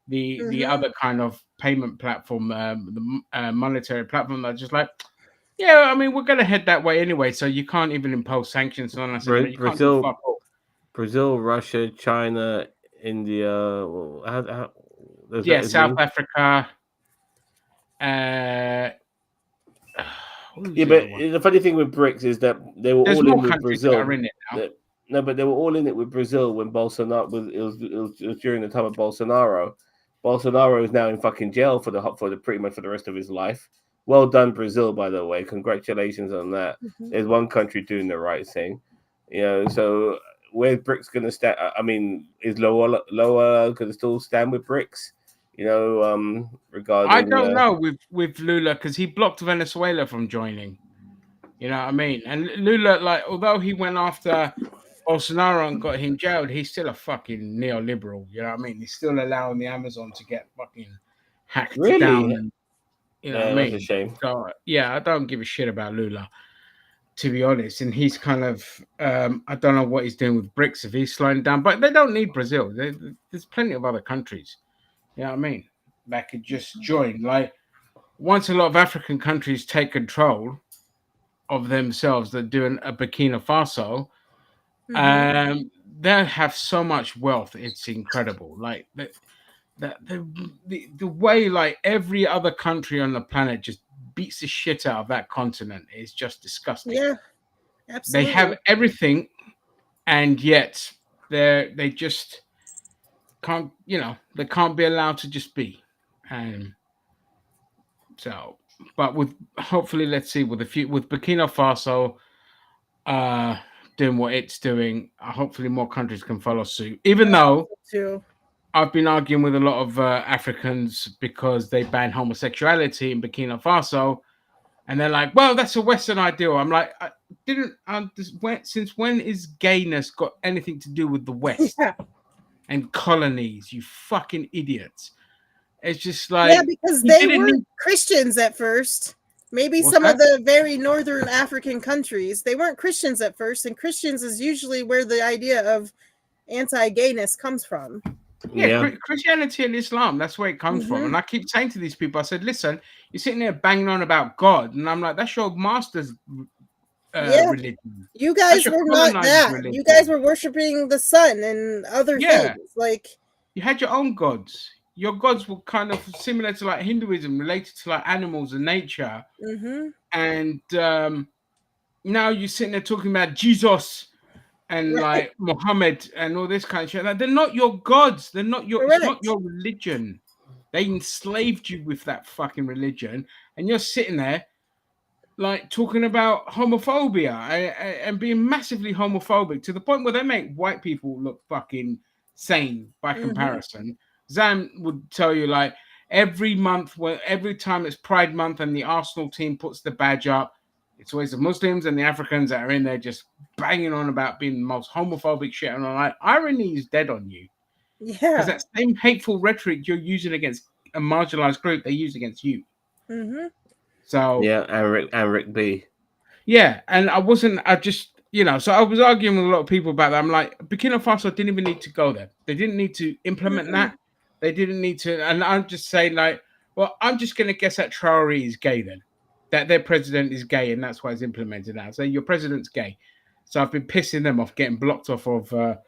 the other kind of payment platform, the monetary platform. They're just like, yeah, I mean, we're going to head that way anyway, so you can't even impose sanctions on us. Brazil, Russia, China, India. South Africa. Yeah, but the funny thing with BRICS is that they were all in with Brazil. No, but they were all in it with Brazil when Bolsonaro it was during the time of Bolsonaro. Bolsonaro is now in fucking jail for pretty much for the rest of his life. Well done, Brazil, by the way. Congratulations on that. There's one country doing the right thing. So where's BRICS going to stand? I mean, is Lower going to still stand with BRICS? You know, regarding I don't know with Lula because he blocked Venezuela from joining. You know what I mean? And Lula, like, although he went after Bolsonaro and got him jailed, he's still a fucking neoliberal. You know what I mean? He's still allowing the Amazon to get fucking hacked down. really. And, you know Yeah, what I that's mean? a shame. So yeah, I don't give a shit about Lula, to be honest. And he's kind of, I don't know what he's doing with BRICS if he's slowing down, but they don't need Brazil. There's plenty of other countries. You know what I mean? That could just join. Like once a lot of African countries take control of themselves, they're doing a Burkina Faso. They have so much wealth; it's incredible. Like the way like every other country on the planet just beats the shit out of that continent is just disgusting. Yeah, They absolutely. have everything, and yet they just can't. You know, they can't be allowed to just be. And so, but with hopefully, let's see with with Burkina Faso doing what it's doing, hopefully more countries can follow suit. Even though Too. I've been arguing with a lot of Africans because they ban homosexuality in Burkina Faso, and they're like, "Well, that's a Western ideal." I'm like, I didn't. Since when is gayness got anything to do with the West Yeah. and colonies? You fucking idiots! It's just Yeah, like because you they didn't were need- Christians at first. Maybe What's some of that? the very northern African countries, they weren't Christians at first, and Christians is usually where the idea of anti-gayness comes from. Yeah, Yeah, Christianity and Islam, that's where it comes from. Mhm. And I keep saying to these people, I said, listen, you're sitting there banging on about God. And I'm like, that's your master's Yeah, religion. you That's guys your were not colonizer's that. You guys religion. were worshiping the sun and other Yeah, things. Like, you had your own gods. Your gods were kind of similar to like Hinduism, related to like animals and nature. mm-hmm. And now you're sitting there talking about Jesus and Right, like Muhammad and all this kind of shit. Like, they're not your gods. They're not your. It's not correct. your religion. They enslaved you with that fucking religion, and you're sitting there like talking about homophobia and being massively homophobic to the point where they make white people look fucking sane by Mm-hmm. comparison. Zam would tell you like every month, every time it's Pride Month and the Arsenal team puts the badge up, it's always the Muslims and the Africans that are in there just banging on about being the most homophobic shit. And I'm like, irony is dead on you because Yeah. that same hateful rhetoric you're using against a marginalized group, they use against you. Mm-hmm. So yeah, and Rick B. yeah, and I just, so I was arguing with a lot of people about that. I'm like, Burkina Faso didn't even need to go there. They didn't need to implement Mm-mm. that. They didn't need to. And I'm just saying, like, well, I'm just going to guess that Traore is gay then, that their president is gay, and that's why it's implemented now. So your president's gay. So I've been pissing them off, getting blocked off of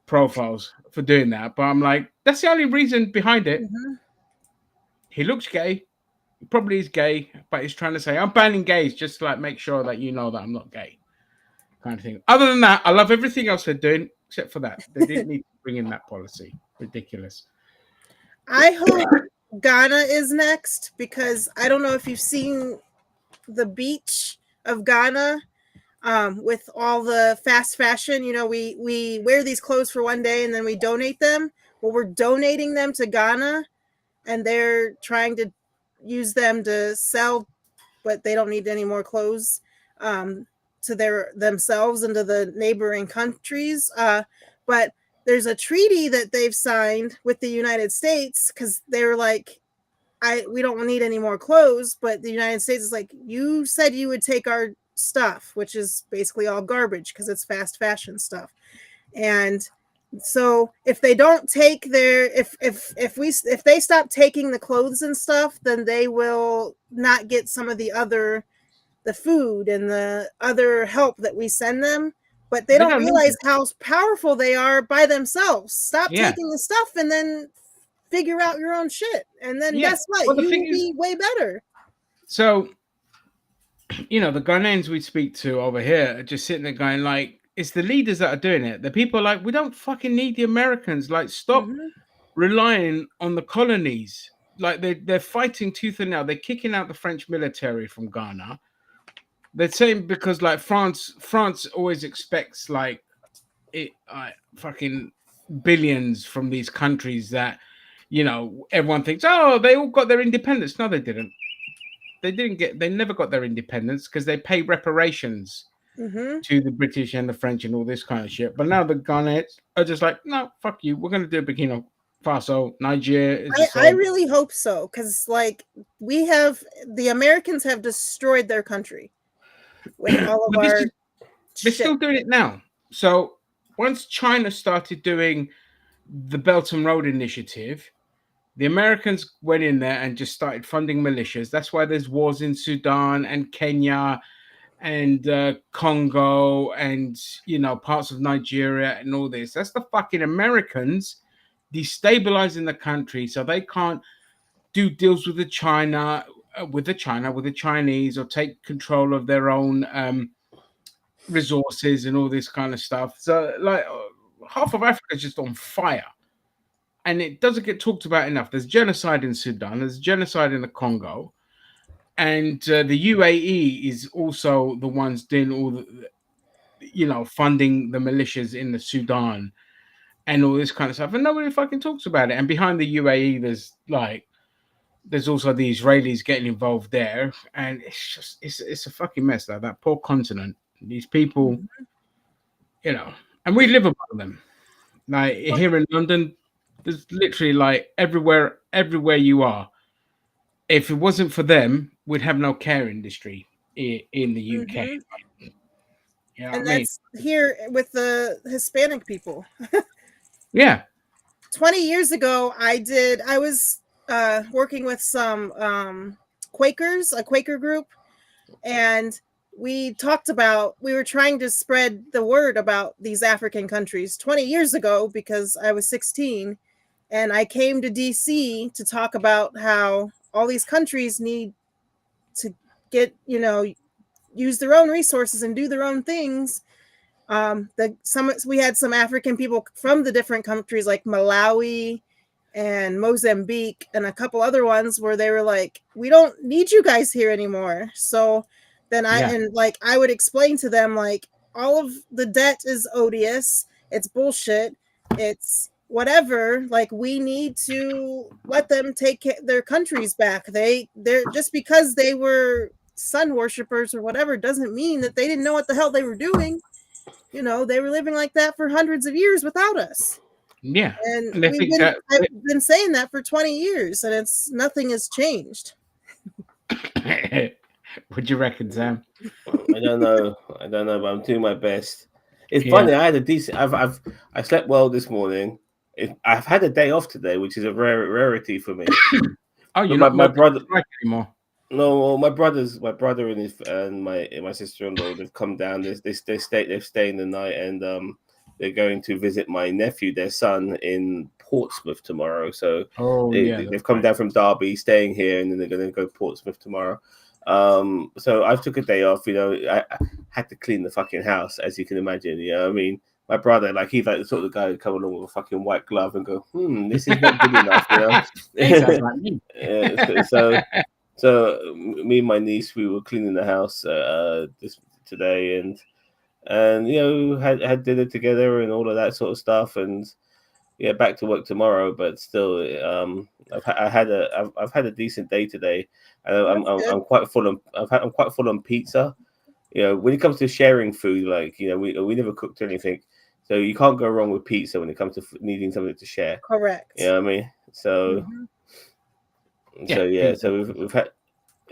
profiles for doing that. But I'm like, that's the only reason behind it. Mm-hmm. He looks gay. He probably is gay, but he's trying to say, I'm banning gays just to like make sure that you know that I'm not gay. Kind of thing. Other than that, I love everything else they're doing, except for that. They didn't need to bring in that policy. Ridiculous. I hope Ghana is next because I don't know if you've seen the beach of Ghana with all the fast fashion. You know, we wear these clothes for one day and then we donate them. Well, we're donating them to Ghana, and they're trying to use them to sell, but they don't need any more clothes to themselves and to the neighboring countries. But there's a treaty that they've signed with the United States because they're like, we don't need any more clothes, but the United States is like, you said you would take our stuff, which is basically all garbage because it's fast fashion stuff. And so if they don't take their if they stop taking the clothes and stuff, then they will not get some of the food and the other help that we send them. But they They don't don't need realize it. how powerful they are by themselves. Stop Yeah. taking the stuff and then figure out your own shit. And then Yeah. guess what? Well, the You thing will is, be way better. so, the Ghanaians we speak to over here are just sitting there going, like, it's the leaders that are doing it. The people are like, we don't fucking need the Americans. Like, stop relying on the colonies. Like, they're fighting tooth and nail. They're kicking out the French military from Ghana. They're saying because, like, France always expects, like, fucking billions from these countries that, you know, everyone thinks, oh, they all got their independence. No, they didn't. They never got their independence because they pay reparations to the British and the French and all this kind of shit. But now the Ghanaians are just like, no, fuck you. We're going to do Burkina Faso. Nigeria is the I same. really hope so, because like the Americans have destroyed their country with all of our They're shit. still doing it now. So once China started doing the Belt and Road Initiative, the Americans went in there and just started funding militias. That's why there's wars in Sudan and Kenya and Congo and, you know, parts of Nigeria and all this. That's the fucking Americans destabilizing the country so they can't do deals with the Chinese, or take control of their own resources and all this kind of stuff. So like half of Africa is just on fire. And it doesn't get talked about enough. There's genocide in Sudan. There's genocide in the Congo. And the UAE is also the ones doing all the, you know, funding the militias in the Sudan and all this kind of stuff. And nobody fucking talks about it. And behind the UAE, there's also the Israelis getting involved there. And it's a fucking mess, though. That poor continent. These people, you know, and we live among them. Like here in London, there's literally like everywhere you are. If it wasn't for them, we'd have no care industry in the UK. You know And what I mean? that's here with the Hispanic people. Yeah. 20 years ago, I was working with some Quakers, a Quaker group, and we were trying to spread the word about these African countries 20 years ago, because I was 16 and I came to DC to talk about how all these countries need to get, you know, use their own resources and do their own things. We had some African people from the different countries like Malawi and Mozambique and a couple other ones where they were like, we don't need you guys here anymore. So then I would explain to them, like, all of the debt is odious. It's bullshit. It's whatever. Like, we need to let them take their countries back. They're just because they were sun worshippers or whatever doesn't mean that they didn't know what the hell they were doing. You know, they were living like that for hundreds of years without us. Yeah. And I've been saying that for 20 years, and nothing has changed. What do you reckon, Sam? I don't know, but I'm doing my best. It's funny. I had a decent. I slept well this morning. I've had a day off today, which is a rarity for me. Oh, you're not my brother anymore. No, well, my brother and my sister-in-law, they've come down. They've staying the night, and they're going to visit my nephew, their son, in Portsmouth tomorrow. So they've come down from Derby, staying here, and then they're going to go to Portsmouth tomorrow. So I took a day off. You know, I had to clean the fucking house, as you can imagine. You know, I mean, my brother, like, he's like the sort of guy who come along with a fucking white glove and go, this is not good enough. You know. So me and my niece, we were cleaning the house today, and you know, had dinner together and all of that sort of stuff, and yeah, back to work tomorrow. But still, I've had a decent day today. I'm quite full on. I'm quite full on pizza. You know, when it comes to sharing food, like, you know, we never cooked anything, so you can't go wrong with pizza when it comes to needing something to share. Correct. You know what I mean? So. So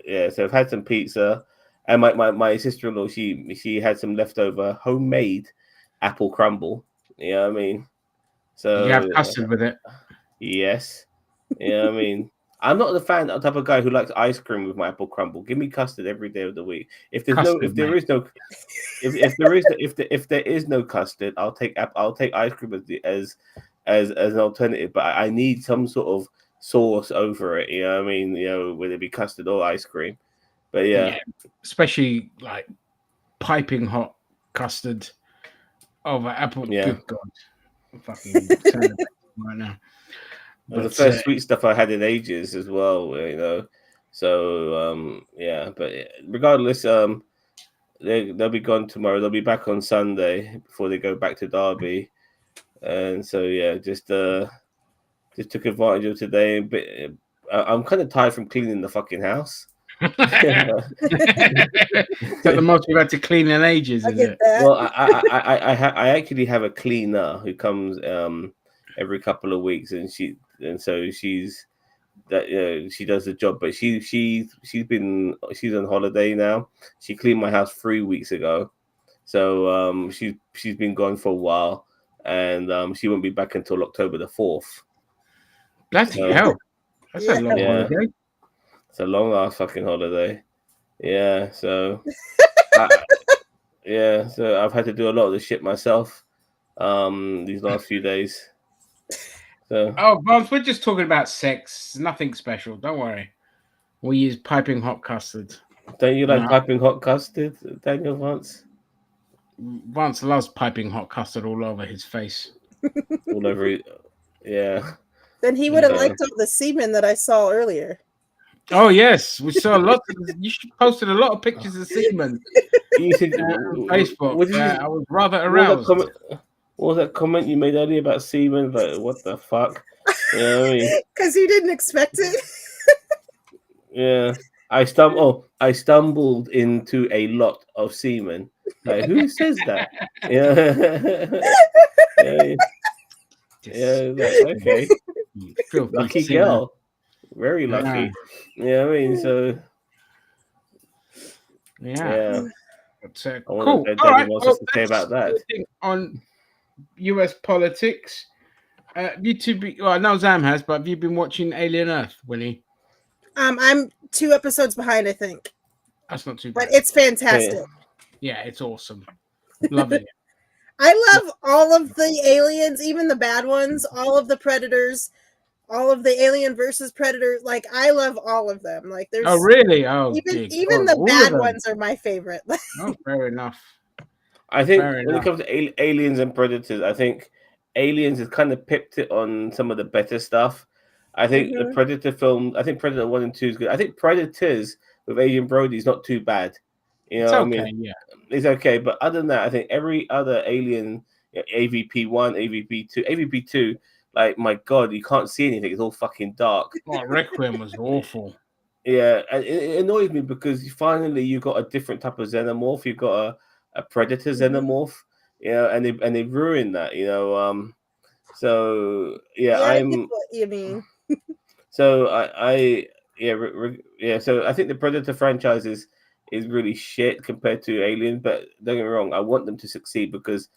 we've had some pizza, and my sister-in-law, she had some leftover homemade apple crumble. You know what I mean? So you have custard with it. Yes. You know what I mean? I'm not the type of guy who likes ice cream with my apple crumble. Give me custard every day of the week. If there is no custard, I'll take ice cream as an alternative. But I need some sort of sauce over it, you know what I mean? You know, whether it be custard or ice cream. But yeah, especially like piping hot custard over apple. Yeah. Good God, I'm fucking right now. But the first sweet stuff I had in ages as well, you know. So yeah, but regardless, they'll be gone tomorrow. They'll be back on Sunday before they go back to Derby. And so yeah, just took advantage of today. But I'm kind of tired from cleaning the fucking house. Is that the most you've had to clean in ages? I Is get it? that. Well, I actually have a cleaner who comes every couple of weeks, and so she's that she does the job, but she's on holiday now. She cleaned my house 3 weeks ago, so she's been gone for a while, and she won't be back until October the 4th. Bloody hell, that's a long holiday. It's a long ass fucking holiday. Yeah, so so I've had to do a lot of the shit myself these last few days. So Bones, we're just talking about sex. Nothing special. Don't worry. We use piping hot custard. don't you like piping hot custard, Daniel Vance? Vance loves piping hot custard all over his face. All over it. Yeah. Then he would have liked all the semen that I saw earlier. Oh yes, we saw lots. You posted a lot of pictures of semen. You said on Facebook. I was rather aroused. What was that comment you made earlier about semen? Like, what the fuck? You know what I mean? Because you didn't expect it. Yeah. I stumbled into a lot of semen. Like, who says that? Yeah. Like, okay. Lucky girl. Very lucky. Yeah, I mean, so yeah. Cool. All right. Wants to say about that on US politics. I know Zam has, but have you been watching Alien Earth, Winnie? I'm 2 episodes behind, I think. That's not too bad. But it's fantastic. Yeah, it's awesome. Love it. I love all of the aliens, even the bad ones, all of the predators, all of the Alien versus Predator. Like, I love all of them. Like, there's really? Even the bad ones are my favorite. Oh, fair enough. I think when it comes to aliens and predators, I think Aliens has kind of pipped it on some of the better stuff. I think the Predator film, I think Predator 1 and 2 is good. I think Predators with Adrian Brody is not too bad. You know, it's okay, I mean, it's okay. But other than that, I think every other Alien, AVP 1, AVP 2, AVP 2, like, my God, you can't see anything. It's all fucking dark. Oh, Requiem was awful. Yeah, and it annoys me because finally you got a different type of xenomorph. You've got a predator xenomorph, and they ruined that, So I get what you mean. So So I think the Predator franchise is really shit compared to Alien, but don't get me wrong, I want them to succeed because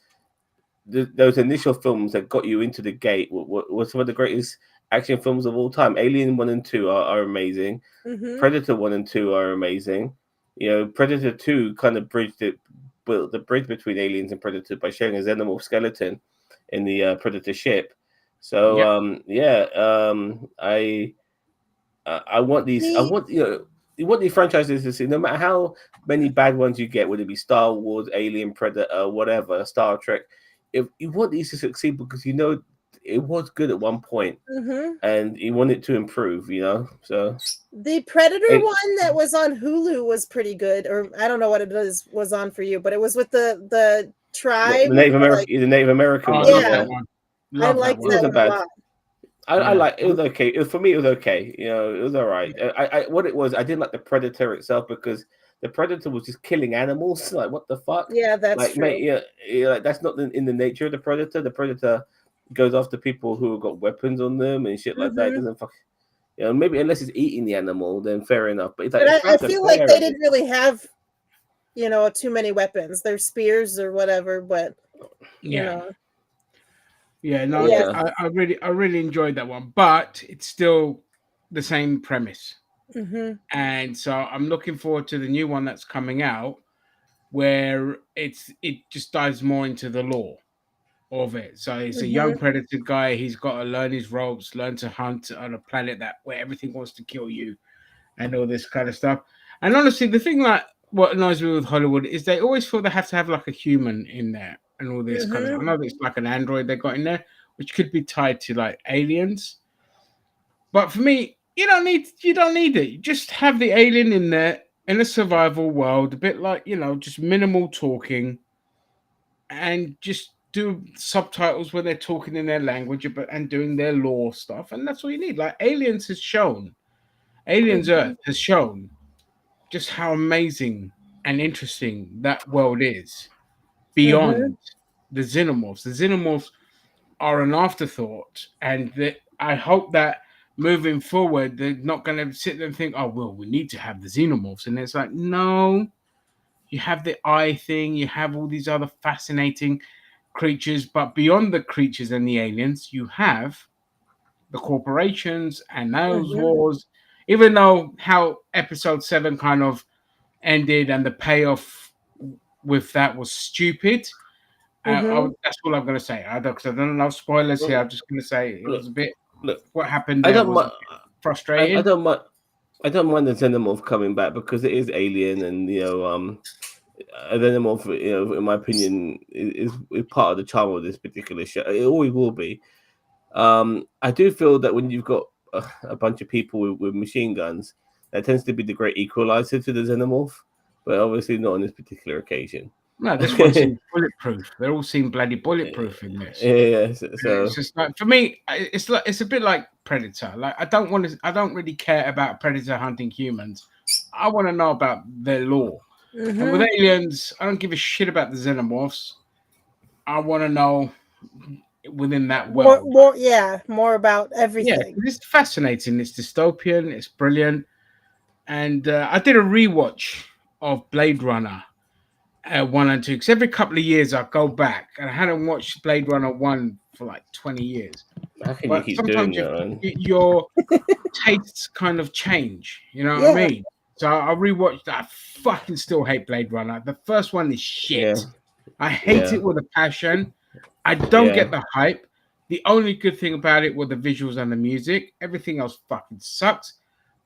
those initial films that got you into the gate were some of the greatest action films of all time. Alien 1 and 2 are amazing. Predator 1 and 2 are amazing. Predator 2 kind of built the bridge between Aliens and Predator by showing a xenomorph skeleton in the Predator ship. So I want these. I want you want these franchises to see. No matter how many bad ones you get, whether it be Star Wars, Alien, Predator, whatever, Star Trek, if you want these to succeed because it was good at one point, and you want it to improve. So the Predator one that was on Hulu was pretty good, or I don't know what it was on for you, but it was with the tribe, the Native American one. Yeah, I liked that one a lot. I like it. Was okay. For me, it was okay. It was all right. What it was, I didn't like the Predator itself because the Predator was just killing animals. Like, what the fuck? Yeah, that's true. Mate, like, that's not in the nature of the Predator. The Predator goes after people who have got weapons on them and shit like that. It doesn't fuck. Maybe unless it's eating the animal, then fair enough. But I feel like they didn't really have, too many weapons. They're spears or whatever, but I really enjoyed that one, but it's still the same premise. And so I'm looking forward to the new one that's coming out, where it just dives more into the lore of it. So it's a young predator guy. He's got to learn his ropes, learn to hunt on a planet where everything wants to kill you, and all this kind of stuff. And honestly, the thing what annoys me with Hollywood is they always feel they have to have like a human in there and all this kind of stuff. I know it's like an android they got in there, which could be tied to like aliens. But for me, you don't need it. You just have the alien in there in a survival world, a bit like, just minimal talking, and just do subtitles when they're talking in their language, and doing their lore stuff, and that's all you need. Like Aliens Earth has shown just how amazing and interesting that world is beyond the xenomorphs. The xenomorphs are an afterthought, and that I hope that moving forward, they're not going to sit there and think, "Oh, well, we need to have the xenomorphs," and it's like, no, you have the eye thing, you have all these other fascinating creatures, but beyond the creatures and the aliens, you have the corporations and those wars. Even though how Episode 7 kind of ended and the payoff with that was stupid. That's all I'm going to say. I don't know spoilers here. I'm just going to say it was a bit. Look, What happened I there don't was mind. frustrating. I don't mind. I don't mind the xenomorph coming back because it is alien, and a xenomorph, in my opinion, is part of the charm of this particular show. It always will be. I do feel that when you've got a bunch of people with machine guns, that tends to be the great equalizer to the xenomorph, but obviously not on this particular occasion. No, this one seems bulletproof. They all seem bloody bulletproof in this. Yeah, so It's just like, for me, it's a bit like Predator. Like I don't really care about Predator hunting humans. I want to know about their lore. And with aliens, I don't give a shit about the xenomorphs. I want to know within that world. More about everything. Yeah, it's fascinating. It's dystopian. It's brilliant. And I did a rewatch of Blade Runner 1 and 2, because every couple of years I go back, and I hadn't watched Blade Runner 1 for like 20 years. how can But you keep doing sometimes that? your tastes kind of change. You know what I mean? So I rewatched that. I fucking still hate Blade Runner. The first one is shit. Yeah. I hate it with a passion. I don't get the hype. The only good thing about it were the visuals and the music. Everything else fucking sucks.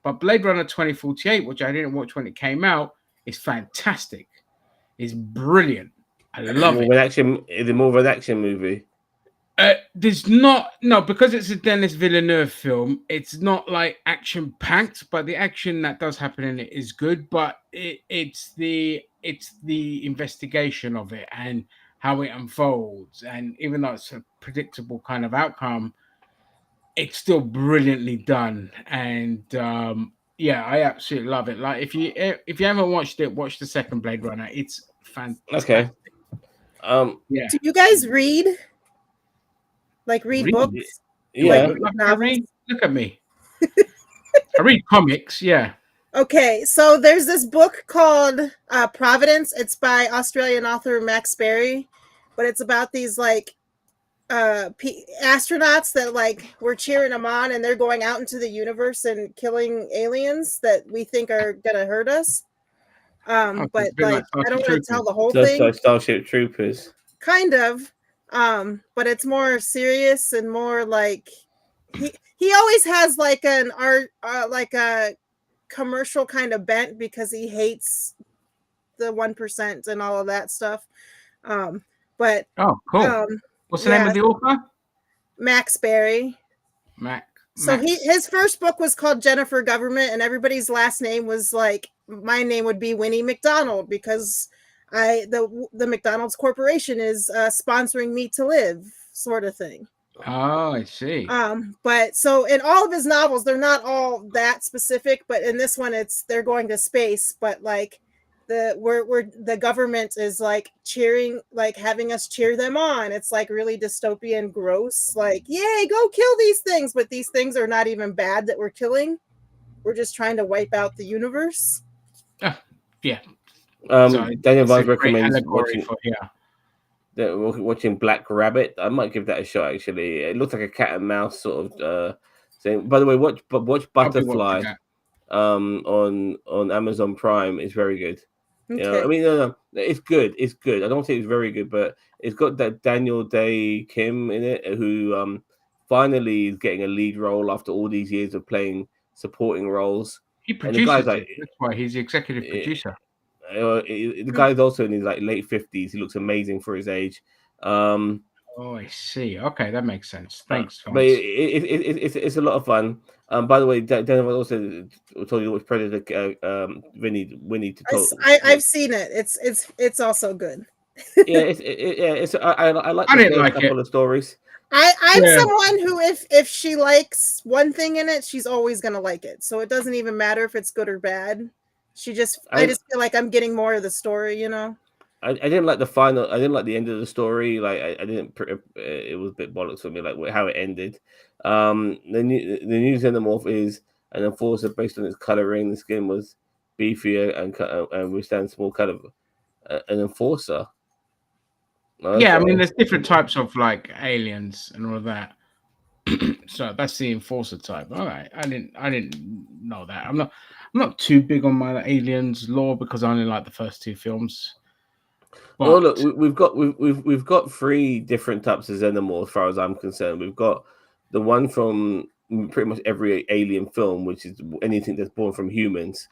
But Blade Runner 2048, which I didn't watch when it came out, is fantastic. It's brilliant. I love it. Is it more of an action movie? There's because it's a Denis Villeneuve film. It's not like action packed, but the action that does happen in it is good. But it's the investigation of it and how it unfolds. And even though it's a predictable kind of outcome, it's still brilliantly done. And I absolutely love it. Like if you haven't watched it, watch the second Blade Runner. It's fantastic. Okay. Do you guys read? Like read books? Yeah. Look at me. I read comics, yeah. Okay, so there's this book called Providence. It's by Australian author Max Berry, but it's about these like astronauts that like we're cheering them on, and they're going out into the universe and killing aliens that we think are gonna hurt us. But like I don't want to tell the whole thing. Like Starship Troopers. Kind of. But it's more serious and more like he always has like an art like a commercial kind of bent because he hates the 1% and all of that stuff. But cool. What's the name of the author? Max Berry. So his first book was called Jennifer Government, and everybody's last name was like my name would be Winnie McDonald because the McDonald's Corporation is sponsoring me to live, sort of thing. Oh, I see. But so in all of his novels, they're not all that specific, but in this one, they're going to space. But like the government is like cheering, like having us cheer them on. It's like really dystopian, gross. Like, yay, go kill these things! But these things are not even bad that we're killing. We're just trying to wipe out the universe. Yeah. Daniel Vines recommends watching Black Rabbit. I might give that a shot. Actually, it looks like a cat and mouse sort of thing. By the way, watch Butterfly on Amazon Prime. It's very good. Okay. You know, I mean, no, it's good. It's good. I don't think it's very good, but it's got that Daniel Day Kim in it, who finally is getting a lead role after all these years of playing supporting roles. He produces it. That's why he's the executive producer. The guy's also in his like late 50s. He looks amazing for his age. Oh, I see. Okay, that makes sense. Thanks, But Vance. it's a lot of fun. By the way, Denver also told you which Predator. Winnie to talk. I've seen it. It's also good. Yeah, I like I the didn't first like it. couple of stories. I'm Yeah. someone who if she likes one thing in it, she's always gonna like it. So it doesn't even matter if it's good or bad. I just feel like I'm getting more of the story, you know. I didn't like the final. I didn't like the end of the story. Like I didn't. It was a bit bollocks for me. Like how it ended. The new Xenomorph is an enforcer based on its coloring. The skin was beefier and withstands more kind of an enforcer. Yeah, I mean, Okay. there's different types of like aliens and all of that. So that's the enforcer type. All right, I didn't know that. I'm not too big on my aliens lore because I only like the first two films. Well, But look, we've got three different types of xenomorph, as far as I'm concerned. We've got the one from pretty much every alien film, which is anything that's born from humans.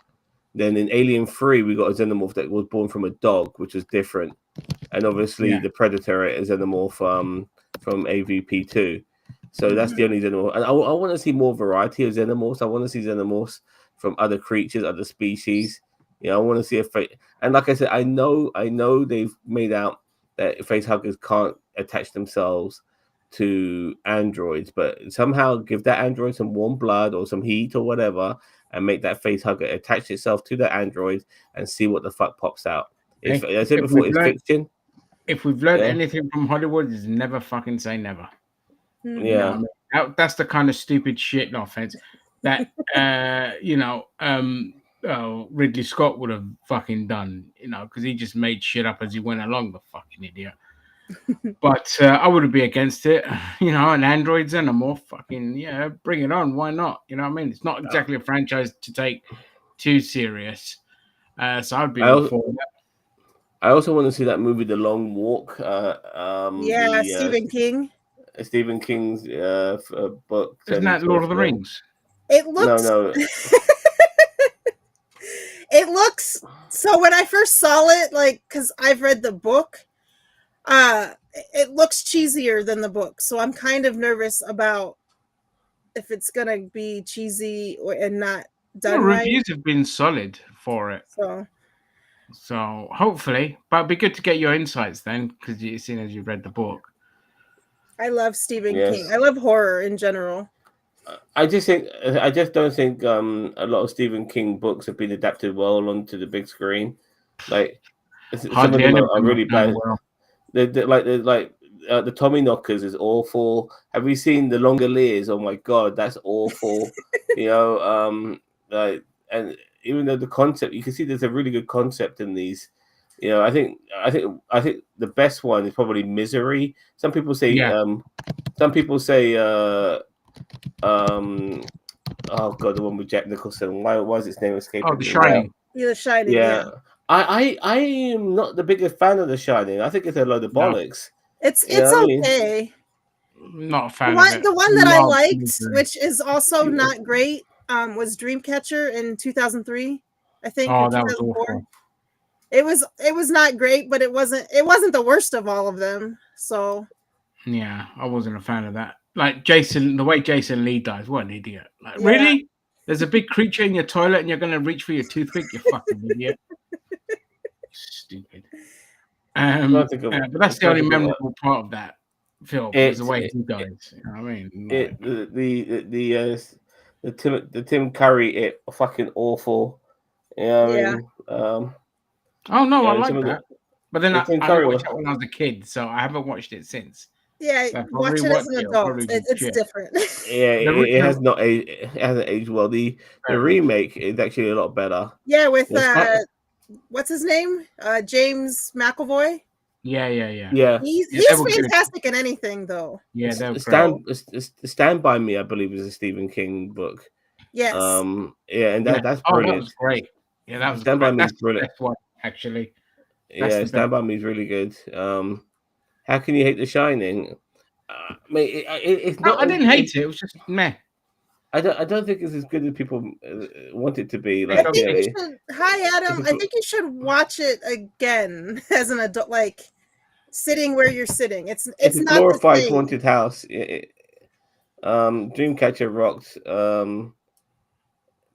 Then in Alien 3, we got a xenomorph that was born from a dog, which was different. And obviously, yeah, the Predator is xenomorph from AVP2. So that's the only xenomorph. And I want to see more variety of xenomorphs. I want to see xenomorphs from other creatures, other species. You know, I want to see and like I said, I know they've made out that facehuggers can't attach themselves to androids, but somehow give that android some warm blood or some heat or whatever, and make that facehugger attach itself to the android and see what the fuck pops out. It's, hey, I said before, it's fiction. if we've learned Yeah, anything from Hollywood, is never fucking say never. You know, what I yeah. mean? That's the kind of stupid shit. No offense, that Ridley Scott would have fucking done. You know, because he just made shit up as he went along. The fucking idiot. But I wouldn't be against it. You know, an Android Xenomorph, fucking yeah, bring it on. Why not? You know what I mean? It's not exactly a franchise to take too serious. So I'd be I all also, for that. I also want to see that movie, The Long Walk. Yeah, Stephen King. Stephen King's book turned Isn't that into a Lord of the film. Rings? It No, looks no. it looks so when I first saw it, like because I've read the book, it looks cheesier than the book. So I'm kind of nervous about if it's gonna be cheesy and not Well, done right. reviews have been solid for it. So So hopefully, but it'd be good to get your insights then, because you seen as you've read the book. I love Stephen King. Yes. I love horror in general. I just don't think a lot of Stephen King books have been adapted well onto the big screen. Like some of Hardly them any of are them have really done bad. well. The Tommy Knockers is awful. Have you seen the Longer Lears? Oh my god, that's awful. you know, like and even though the concept, you can see there's a really good concept in these. You know, I think the best one is probably Misery. Some people say Yeah. oh god, the one with Jack Nicholson. Why is its name Oh, escaping The me now? Shining. Yeah, The Shining. Yeah. Yeah, I am not the biggest fan of The Shining. I think it's a load of No, bollocks. You it's know what I mean? okay. not a The fan of one it. the one that I Love liked, Misery. which is also not great, was Dreamcatcher in 2003, I think, or Oh, that was 2004. awful. It was not great, but it wasn't the worst of all of them. So Yeah, I wasn't a fan of that. Like Jason, the way Jason Lee dies, what an idiot! Like, yeah, really? There's a big creature in your toilet, and you're gonna reach for your toothpick? You fucking idiot! Stupid. Trying to think of But that's the trying only to think of memorable part of that film is the it. way It, he dies. You know what I mean? it Like, the Tim Curry it fucking awful. You know what I yeah. mean? oh no, I Yeah, some like of that. But then the I, Tim I Curry watched one. that when I was a kid, so I haven't watched it since. Yeah, So if I watch it as rewatch an it, I'll adult. probably be It's shit. different. Yeah, The, it the has not it hasn't aged well. The fair enough. remake is actually a lot better. Yeah, with The sta- what's his name? James McAvoy. Yeah. yeah, He's Yeah, they he's were good. fantastic in anything, though. Yeah, they were great. Stand by Me, I believe, is a Stephen King book. Yes. Yeah, and Yeah. that's Oh, that brilliant. was great. Yeah, that was Stand by great. Me is That's the brilliant. best one, actually. That's Yeah, the best. Stand by Me is really good. How can you hate The Shining? Mate, it's No, not I as didn't hate it. It was just meh. I don't think it's as good as people want it to be. I I Like, don't think think. you yeah, should. Hi, it's Adam. I think you should watch it again as an adult. Like sitting where you're sitting. It's It's a not the glorified same. haunted house. Dreamcatcher rocked.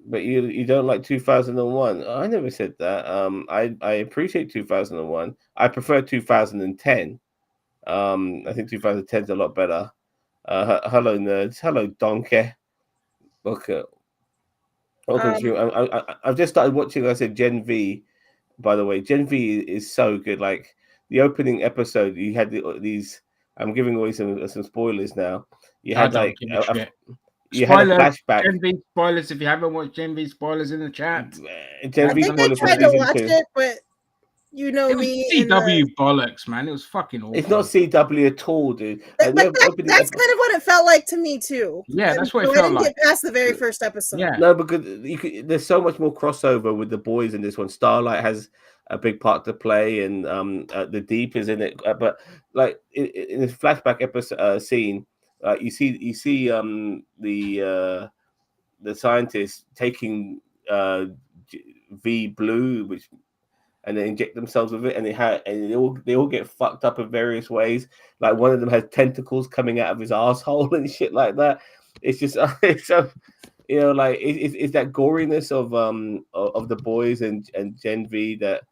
But you don't like 2001. I never said that. I appreciate 2001. I prefer 2010. I think 2010 is a lot better. Hello nerds. Hello donkey. Okay. Welcome to. I've just started watching. I said Gen V. By the way, Gen V is so good. Like the opening episode, you had these. I'm giving away some spoilers now. You I had don't like give a shit. you had a Spoiler, flashback. Gen V spoilers. If you haven't watched Gen V spoilers in the chat, Gen I V think I spoiler for tried to season watch 2. it, but you know it was me in CW the. bollocks, man. It was fucking awful. It's not CW at all, dude. But The opening that's kind of what it felt like to me too. Yeah, And that's what so it I felt didn't like. get past the very first episode. Yeah. No, because there's so much more crossover with the boys in this one. Starlight has a big part to play, and the Deep is in it. But like in this flashback episode scene, you see the scientists taking V Blue, which and they inject themselves with it, and they all get fucked up in various ways. Like one of them has tentacles coming out of his asshole and shit like that. It's just it's so like it's that goriness of the boys and Gen V that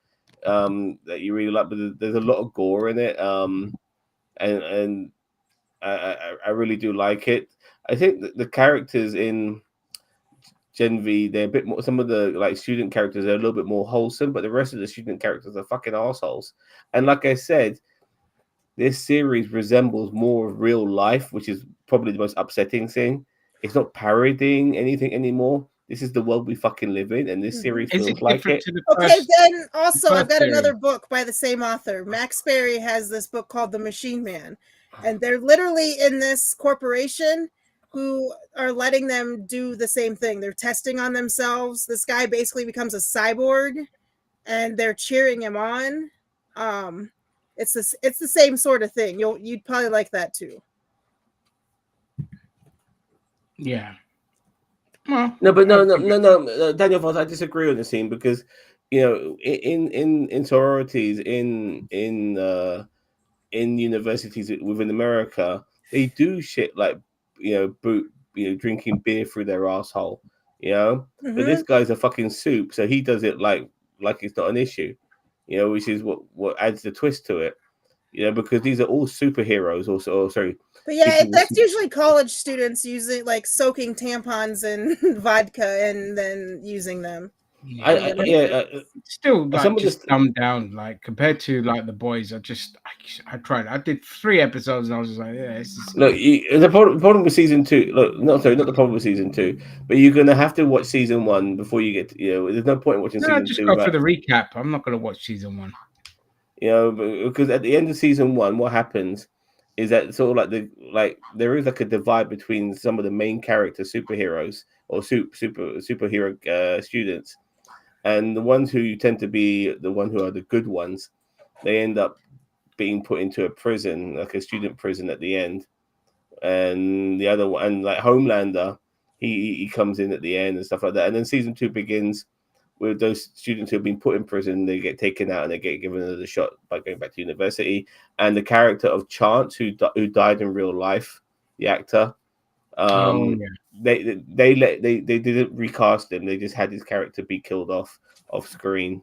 that you really like, but there's a lot of gore in it. And I really do like it. I think that the characters in Gen V, they're a bit more. Some of the like student characters are a little bit more wholesome, but the rest of the student characters are fucking assholes. And like I said, this series resembles more of real life, which is probably the most upsetting thing. It's not parodying anything anymore. This is the world we fucking live in, and this series Is it feels like different it. to the Okay, first? then also I've got series. another book by the same author. Max Berry has this book called The Machine Man, and they're literally in this corporation who are letting them do the same thing. They're testing on themselves. This guy basically becomes a cyborg, and they're cheering him on. It's the same sort of thing. You'd probably like that too. Yeah. Well, No, but no, Daniel Foss, I disagree on the scene because in sororities in universities within America, they do shit like drinking beer through their asshole, But this guy's a fucking soup, so he does it like it's not an issue, which is what adds the twist to it, because these are all superheroes. Also, sorry. But yeah, that's usually college students using like soaking tampons in vodka and then using them. Still like some of just dumbed down, like compared to like the boys. I tried. I did 3 episodes and I was just like, yeah, this is... Look, the problem with season 2. Look, not the problem with season 2, but you're gonna have to watch season 1 before you get. There's no point in watching season 2. Just go for the recap. I'm not gonna watch season 1. Because at the end of season 1, what happens is that sort of like there is like a divide between some of the main character superheroes or superhero students, and the ones who tend to be the one who are the good ones. They end up being put into a prison, like a student prison at the end, and the other one, and like Homelander, he comes in at the end and stuff like that. And then season 2 begins with those students who have been put in prison. They get taken out and they get given another shot by going back to university. And the character of Chance, who died in real life, the actor, they didn't recast him. They just had his character be killed off screen.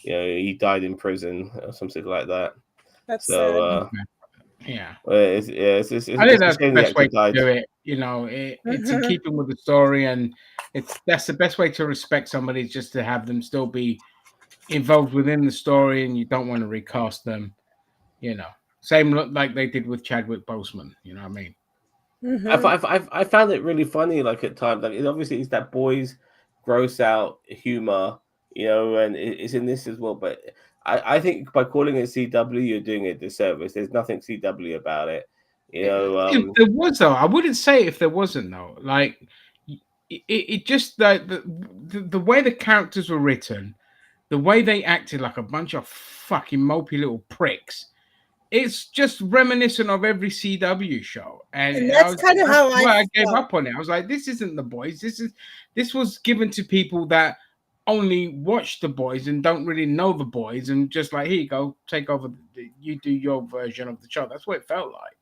He died in prison or something like that. That's so yeah. It's I think that's the best way to do it. It's in keeping with the story, and that's the best way to respect somebody, is just to have them still be involved within the story, and you don't want to recast them. Same like they did with Chadwick Boseman. You know what I mean? I found it really funny. Like at times, like obviously it's that boys gross out humor, and it's in this as well. But I think by calling it CW, you're doing it a disservice. There's nothing CW about it. If there was, though, I wouldn't say if there wasn't, though. Like it just the way the characters were written, the way they acted like a bunch of fucking mopey little pricks. It's just reminiscent of every CW show, and that's kind of how I gave up on it. I was like, this isn't the boys. This was given to people that only watch the boys and don't really know the boys, and just like, here you go, take over. You do your version of the show. That's what it felt like.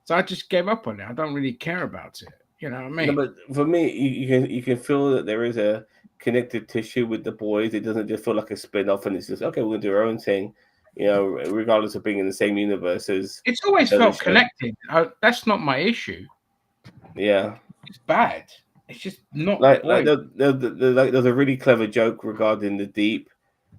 So I just gave up on it. I don't really care about it. You know what I No, mean? but for me, you can feel that there is a connective tissue with the boys. It doesn't just feel like a spin off, and it's just okay. We're gonna do our own thing, regardless of being in the same universe as It's always the other felt show. connected. That's not my issue. Yeah, It's bad. It's just not the like boys. there's a really clever joke regarding the Deep,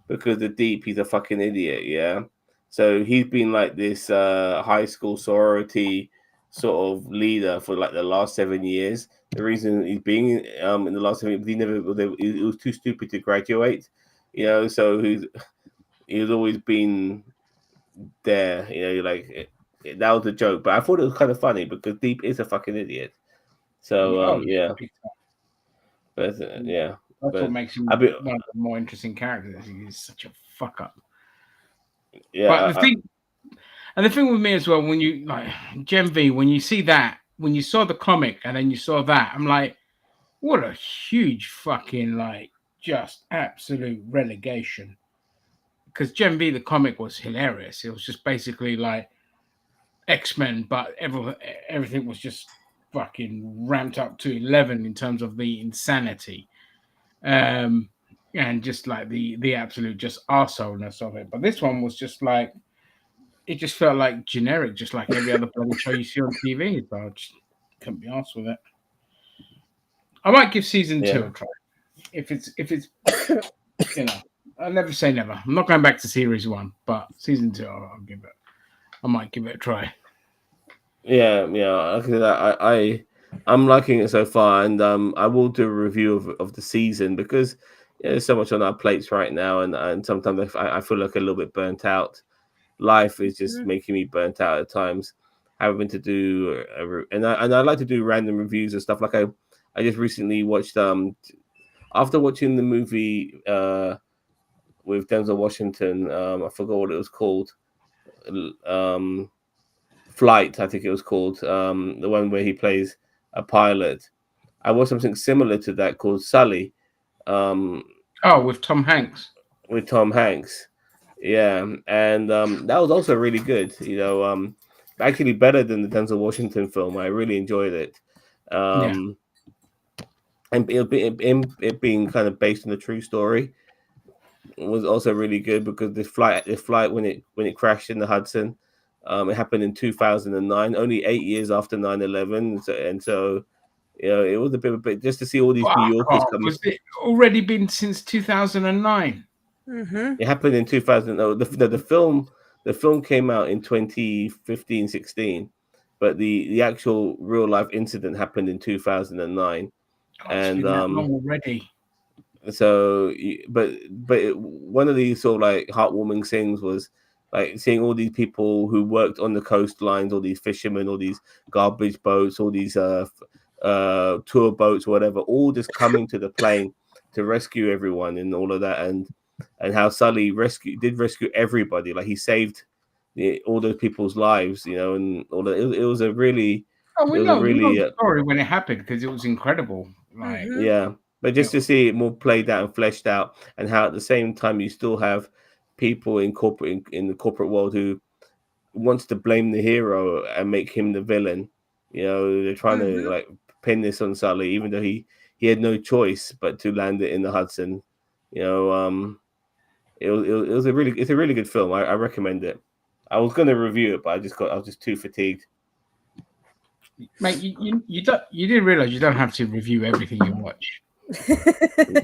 because the Deep, he's a fucking idiot. Yeah, so he's been like this high school sorority sort of leader for like the last 7 years. The reason he's being in the last 7 years, he was too stupid to graduate. So he's always been there. That was a joke, but I thought it was kind of funny because Deep is a fucking idiot. So Oh yeah, yeah, but yeah, that's what but makes him I be one of the more interesting characters. He's such a fuck up. yeah, But the thing with me as well, when you like Gen V, when you see that, when you saw the comic and then you saw that, I'm like, what a huge fucking like just absolute relegation. Because Gen V, the comic was hilarious. It was just basically like X-Men, but everything was just fucking ramped up to 11 in terms of the insanity. And just like the absolute just arseholeness of it. But this one was just like, it just felt like generic, just like every other bloody show you see on TV. So I just couldn't be asked with it. I might give season 2 a try. If it's I'll never say never. I'm not going back to series 1, but season 2 I might give it a try. Yeah. Like I said, I'm liking it so far, and I will do a review of the season because there's so much on our plates right now, and sometimes I feel like a little bit burnt out. Life is just making me burnt out at times. Having to do and I like to do random reviews and stuff. Like I just recently watched after watching the movie with Denzel Washington. I forgot what it was called. Um, Flight, I think it was called. The one where he plays a pilot. I watched something similar to that called Sully. With Tom Hanks. With Tom Hanks. Yeah, and that was also really good. Actually better than the Denzel Washington film. I really enjoyed it. And it being kind of based on a true story was also really good because this flight when it crashed in the Hudson, it happened in 2009, only 8 years after 9/11. So it was a bit just to see all these New Yorkers coming. Was it already been since 2009? Mm-hmm. It happened in 2000. No, the film came out in 2015, 16, but the actual real life incident happened in 2009. It's been that long already. So, one of these sort of like heartwarming things was like seeing all these people who worked on the coastlines, all these fishermen, all these garbage boats, all these tour boats, whatever, all just coming to the plane to rescue everyone and all of that, and how Sully did rescue everybody. Like he saved all those people's lives, and all that. It was a really, we know the story when it happened because it was incredible. Like yeah, but just to see it more played out and fleshed out, and how at the same time you still have people in the corporate world who wants to blame the hero and make him the villain. They're trying to like pin this on Sully, even though he had no choice but to land it in the Hudson. It's a really good film. I recommend it. I was going to review it, but I was just too fatigued. Mate, you didn't realize you don't have to review everything you watch.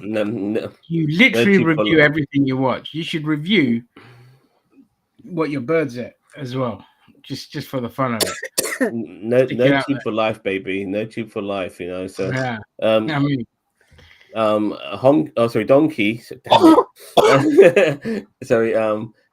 No. You literally review everything you watch. You should review what your bird's at as well, just for the fun of it. No tube for life, baby. No tube for life. So yeah. Donkey. Sorry,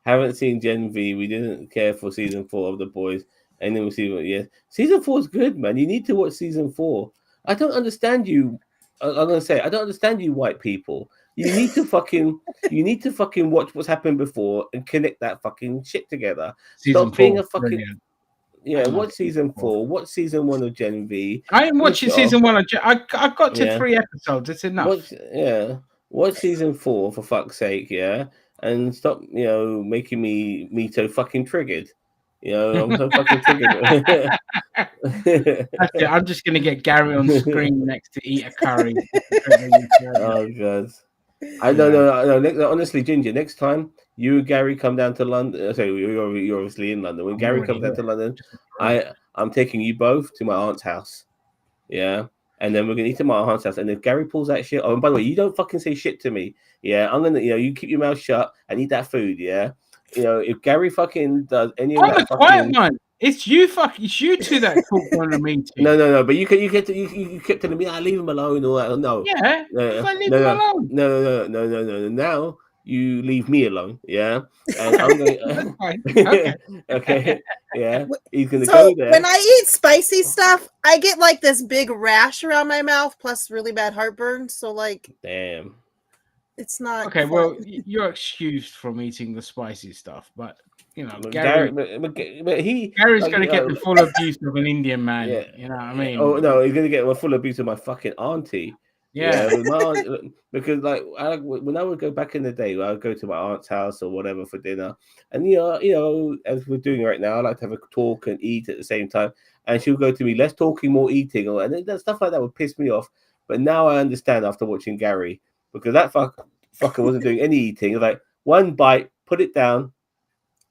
haven't seen Gen V. We didn't care for season 4 of The Boys, and then we'll see. Season 4 is good, man. You need to watch season 4. I don't understand you. I'm gonna say I don't understand you, white people. You need to fucking watch what's happened before and connect that fucking shit together. Stop being a fucking brilliant. Yeah, watch season 4. Watch season 1 of Gen V. I am watching season 1 of I got to 3 episodes. It's enough. watch season 4 for fuck's sake, yeah, and stop, making me so fucking triggered. I'm so fucking triggered. That's it. I'm just gonna get Gary on screen next to eat a curry. Oh god. I don't know. No, honestly, Ginger. Next time you and Gary come down to London, sorry, you're obviously in London. When I'm Gary already comes down to here. London, I'm taking you both to my aunt's house. Yeah, and then we're gonna eat at my aunt's house. And if Gary pulls that shit, oh, and by the way, you don't fucking say shit to me. Yeah, I'm gonna, you keep your mouth shut and eat that food. Yeah, if Gary fucking does any of I'm the that quiet fucking, one. It's you, it's you two that talk during the meeting. no. But you kept telling me, I leave him alone. All that. No, Yeah, no, I leave him alone. no. Now you leave me alone. Yeah, and I'm going. That's fine. Okay. Okay. Yeah, he's gonna So go there. when I eat spicy stuff, I get like this big rash around my mouth, plus really bad heartburn. So like, Damn. it's not Okay, fun. well, you're excused from eating the spicy stuff, but Gary, Gary's like, gonna get the full abuse of an Indian man. yeah. You know what I mean? Oh no, he's gonna get a full abuse of my fucking auntie. Yeah. With my aunt, because like when I would go back in the day, I would go to my aunt's house or whatever for dinner, and as we're doing right now, I like to have a talk and eat at the same time. And she'll go to me, "Less talking, more eating," and that stuff like that would piss me off. But now I understand after watching Gary, because that fucker wasn't doing any eating. It was like one bite, put it down,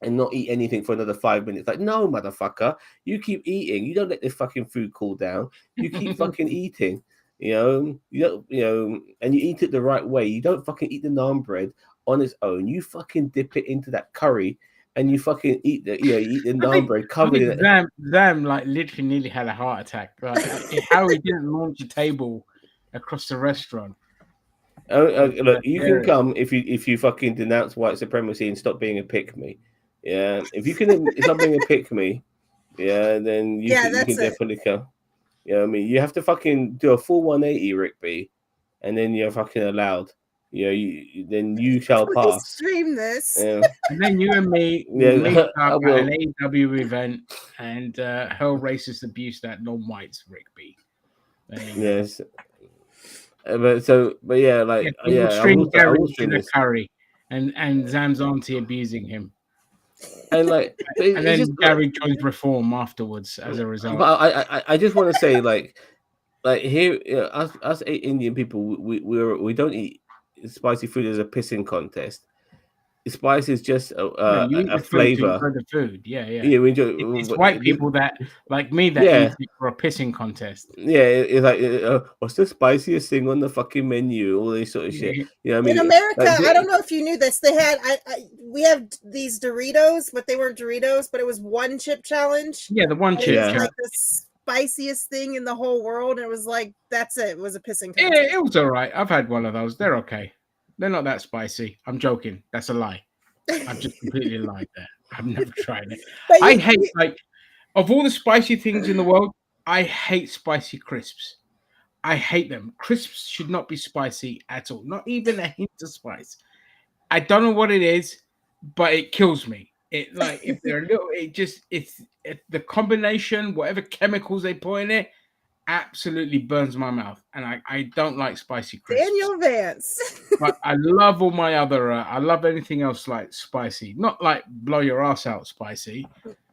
and not eat anything for another 5 minutes. Like, no, motherfucker, you keep eating. You don't let this fucking food cool down. You keep fucking eating. You don't, and you eat it the right way. You don't fucking eat the naan bread on its own. You fucking dip it into that curry, and you fucking eat the, you eat the naan bread covered in it. Zam like literally nearly had a heart attack. Like how he didn't launch a table across the restaurant. Look, you can come if you fucking denounce white supremacy and stop being a pick me. Yeah, if you can stop being a pick me, yeah, then you can definitely come. I mean, you have to fucking do a full 180, Rick B, and then you're fucking allowed. Then you shall pass. Stream this. And then you and me meet up at an AEW event and hurl racist abuse that non-whites, Rick B. Yes. But yeah, like we'll stream Gary in a curry and Zam's auntie abusing him. And like, and then Gary joins Reform afterwards as a result. But I just want to say, like here, us Indian people, we don't eat spicy food as a pissing contest. Spice is just a flavor. For the food, yeah. We enjoy. It's white people that like me that eat it for a pissing contest. Yeah, it's like what's the spiciest thing on the fucking menu? All this sort of shit. You know what I mean? In America, I don't know if you knew this. They had we have these Doritos, but they weren't Doritos, but it was one chip challenge. Yeah, the one chip. It was like the spiciest thing in the whole world. And it was like that's it. It was a pissing contest. Yeah, it was all right. I've had one of those. They're okay. They're not that spicy. I'm joking. That's a lie. I've just completely lied there. I've never tried it. I hate, like, of all the spicy things in the world, I hate spicy crisps. I hate them. Crisps should not be spicy at all. Not even a hint of spice. I don't know what it is, but it kills me. It like if they're a little, it's the combination, whatever chemicals they put in it, absolutely burns my mouth, and I don't like spicy crisps. Daniel Vance. But I love all my other. I love anything else like spicy, not like blow your ass out spicy.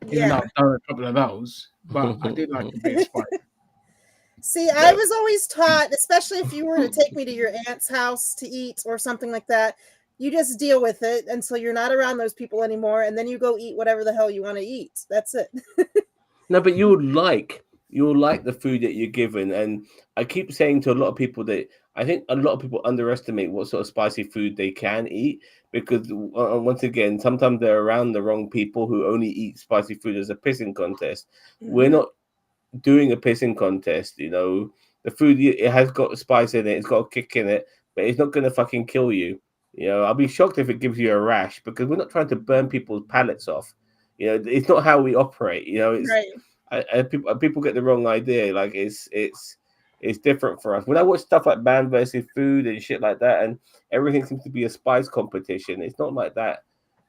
Even though I've done a couple of those, but I do like a bit of spice. See, I was always taught, especially if you were to take me to your aunt's house to eat or something like that, you just deal with it until you're not around those people anymore, and then you go eat whatever the hell you want to eat. That's it. No, but you'll like the food that you're given. And I keep saying to a lot of people that I think a lot of people underestimate what sort of spicy food they can eat, because once again, sometimes they're around the wrong people who only eat spicy food as a pissing contest. Mm-hmm. We're not doing a pissing contest. The food, it has got spice in it, it's got a kick in it, but it's not going to fucking kill you. I'll be shocked if it gives you a rash, because we're not trying to burn people's palates off. It's not how we operate. It's right. People get the wrong idea. Like it's different for us. When I watch stuff like Man versus Food and shit like that, and everything seems to be a spice competition, it's not like that.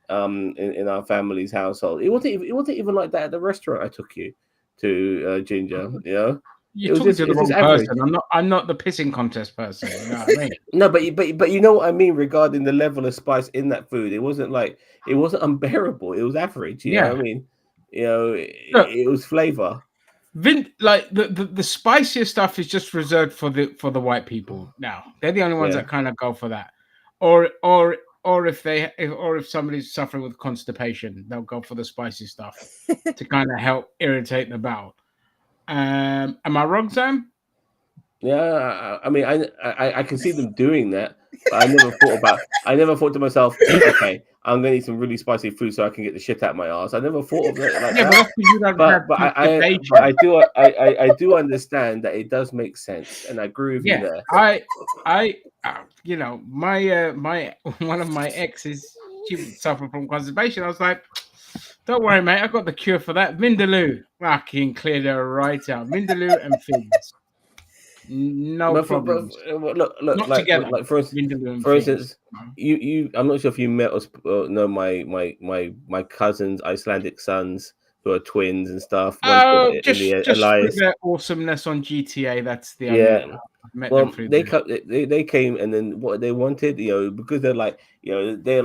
In our family's household, it wasn't even like that at the restaurant I took you to, Ginger. You're talking to the wrong person. I'm not the pissing contest person. You know what I mean? No, but you know what I mean regarding the level of spice in that food. It wasn't unbearable. It was average. You know what I mean? You know, it was flavor. Like the spicier stuff is just reserved for the white people. Now they're the only ones that kind of go for that, or if somebody's suffering with constipation, they'll go for the spicy stuff to kind of help irritate the bowel. Am I wrong, Sam? Yeah, I mean, I can see them doing that, but I never thought to myself, okay, I'm gonna eat some really spicy food so I can get the shit out of my ass. I never thought of it like that. But I do understand that it does make sense, and I agree with you there. I you know, my one of my exes, she suffered from constipation. I was like, don't worry, mate, I got the cure for that. Vindaloo, fucking cleared her right out. Vindaloo and figs. No problem. Look, not like, together. Like for instance, you. I'm not sure if you met us. No, my cousins, Icelandic sons, who are twins and stuff. Just for their awesomeness on GTA. That's the only. Yeah. Met well, them through they came, and then what they wanted, you know, because they're like, you know, they're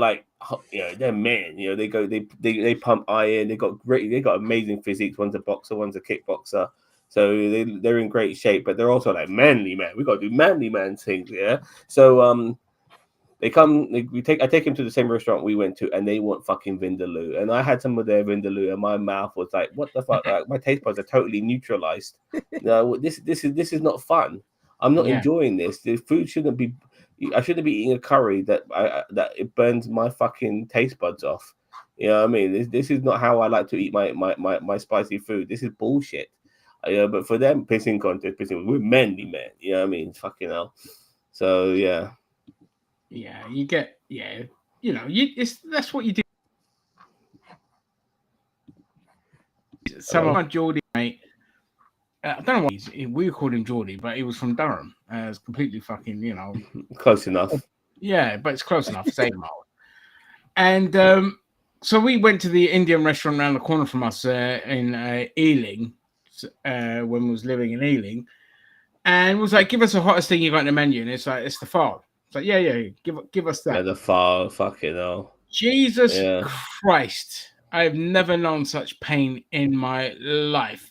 men, you know, they pump iron, they got amazing physiques. One's a boxer, one's a kickboxer. So they're in great shape, but they're also like manly man. We got to do manly man things, yeah. So they come. I take him to the same restaurant we went to, and they want fucking vindaloo. And I had some of their vindaloo, and my mouth was like, "What the fuck?" Like, my taste buds are totally neutralized. No, this is not fun. I'm not enjoying this. The food shouldn't be. I shouldn't be eating a curry that it burns my fucking taste buds off. You know what I mean? This is not how I like to eat my spicy food. This is bullshit. But for them, we're manly men. You know what I mean? Fucking hell. So yeah. Yeah, you get you know, that's what you do. Some of my Geordie mate, I don't know what we called him Geordie, but he was from Durham. It's completely fucking, you know, close enough. Yeah, but it's close enough. Same old. And so we went to the Indian restaurant around the corner from us in Ealing. When we was living in Ealing, and was like, give us the hottest thing you got in the menu, and it's like, it's the file. It's like, yeah, give us that. Yeah, the file, fucking hell. Jesus Christ, I've never known such pain in my life.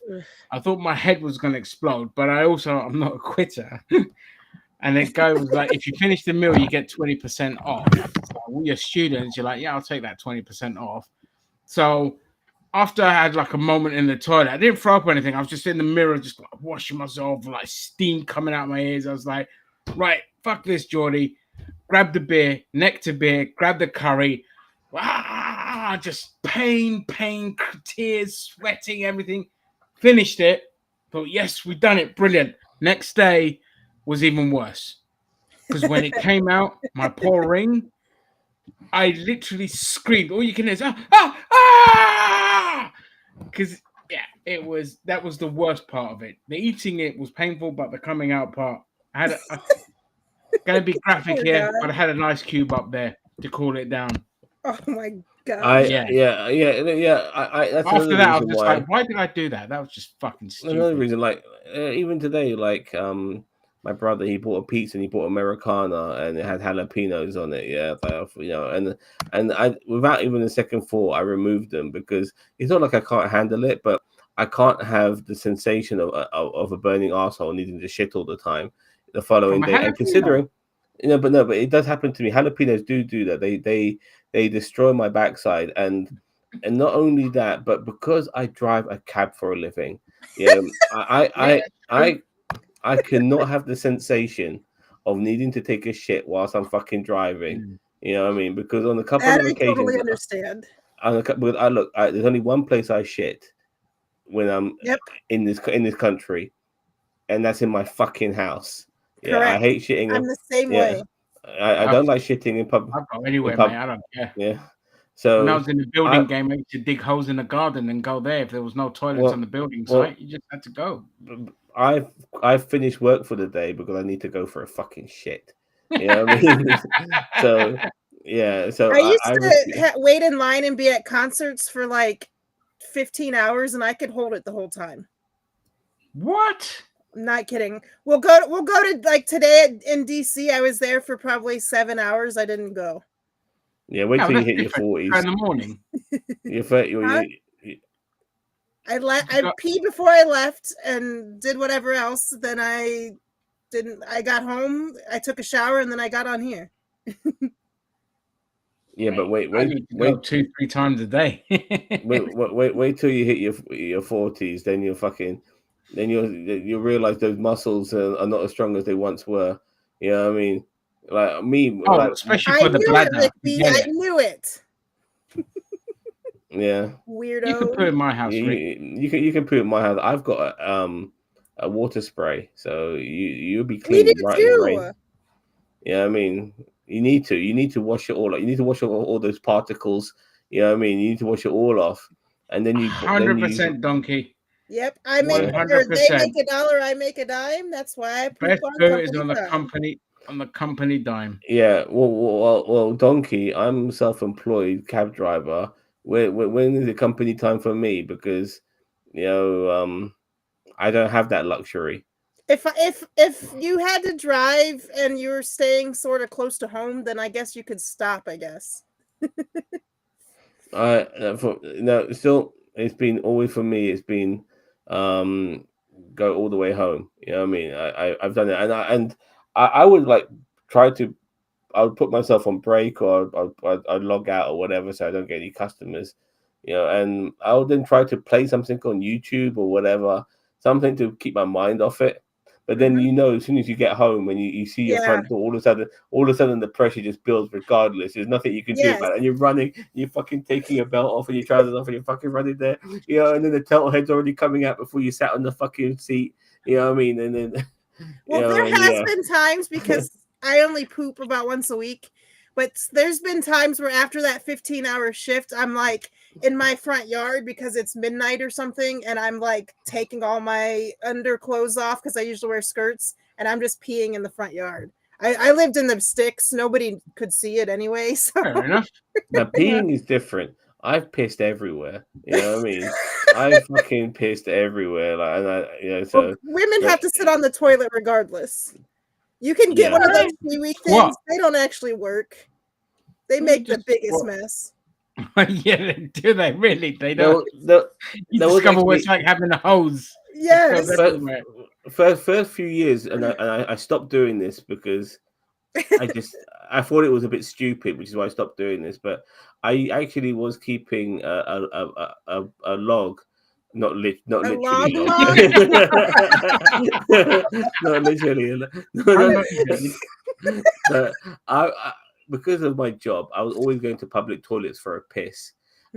I thought my head was going to explode, but I'm not a quitter. And the guy was like, if you finish the meal, you get 20% off. So all your students, you're like, yeah, I'll take that 20% off. So after I had like a moment in the toilet, I didn't throw up or anything. I was just in the mirror, just like washing myself, like steam coming out my ears. I was like, right, fuck this, Geordie. Grab the beer, neck to beer, grab the curry. Just pain, tears, sweating, everything. Finished it. Thought, yes, we've done it. Brilliant. Next day was even worse. Because when it came out, my poor ring, I literally screamed. All you can hear is because that was the worst part of it. The eating it was painful, but the coming out part, I had gonna be graphic here, but I had an ice cube up there to cool it down. Oh my god! After that, I was just like, why did I do that? That was just fucking stupid. Another reason, like even today, like my brother, he bought a pizza and he bought Americana and it had jalapenos on it. Yeah, you know, and I, without even a second thought, I removed them because it's not like I can't handle it, but I can't have the sensation of a burning asshole needing to shit all the time the following day. And considering, you know, but it does happen to me. Jalapenos do that. They destroy my backside, and not only that, but because I drive a cab for a living, I cannot have the sensation of needing to take a shit whilst I'm fucking driving. You know what I mean? Because on a couple of occasions, I totally understand. There's only one place I shit when I'm in this country, and that's in my fucking house. Yeah, correct. I hate shitting. I'm the same way. I don't like shitting in public. I'll go anywhere, mate. I don't care. Yeah. So when I was in the building game, I used to dig holes in the garden and go there. If there was no toilets on the building site, you just had to go. I've finished work for the day because I need to go for a fucking shit. You know what I mean? So yeah. So I used to wait in line and be at concerts for like 15 hours, and I could hold it the whole time. What? I'm not kidding. We'll go to like today in DC. I was there for probably 7 hours. I didn't go. Yeah, wait No, till you that's hit your different. forties. In the morning. You're 30, Huh? I peed before I left and did whatever else. Then I didn't. I got home. I took a shower and then I got on here. yeah, but I need to go 2-3 times a day. wait till you hit your 40s. Then you'll realize those muscles are not as strong as they once were. You know what I mean? Like me, Oh, like especially I for the knew it, bladder. Rick. I knew it. yeah. Weirdo. You can put it in my house, Rick. You can put it in my house. I've got a water spray, so you'll be We do clean right in the rain. too. Yeah, I mean, you need to wash it all. You need to wash all those particles. You know what I mean? You need to wash it all off, and then you 100% donkey. Yep, I make sure 100%. they make a dollar, I make a dime. That's why I poop Best on poo is company on the company dime. Yeah, well, donkey. I'm self-employed cab driver. When is it company time for me? Because I don't have that luxury. If you had to drive and you were staying sort of close to home, then I guess you could stop. I guess. Still, it's been always for me. It's been go all the way home. You know what I mean? I've done it, and I would like try to. I would put myself on break, or I'd log out or whatever, so I don't get any customers. And I would then try to play something on YouTube or whatever, something to keep my mind off it. But then as soon as you get home and you see your front door, all of a sudden the pressure just builds regardless. There's nothing you can do about it. And you're running, you're fucking taking your belt off and your trousers off and you're fucking running there. And then the turtle head's already coming out before you sat on the fucking seat. You know what I mean? And then there has been times because I only poop about once a week. But there's been times where after that 15-hour shift, I'm like in my front yard because it's midnight or something. And I'm like taking all my underclothes off because I usually wear skirts. And I'm just peeing in the front yard. I lived in the sticks. Nobody could see it anyway. So. Fair enough. But peeing is different. I've pissed everywhere. You know what I mean? I fucking pissed everywhere. So women have to sit on the toilet regardless. You can get one of those kiwi things. They don't actually work. They make the biggest mess. Yeah, do they really? They don't. You discover actually, what it's like having a hose. Yes. First few years, and I stopped doing this because I thought it was a bit stupid, which is why I stopped doing this. But I actually was keeping a log. Not literally. Not literally. But I because of my job, I was always going to public toilets for a piss,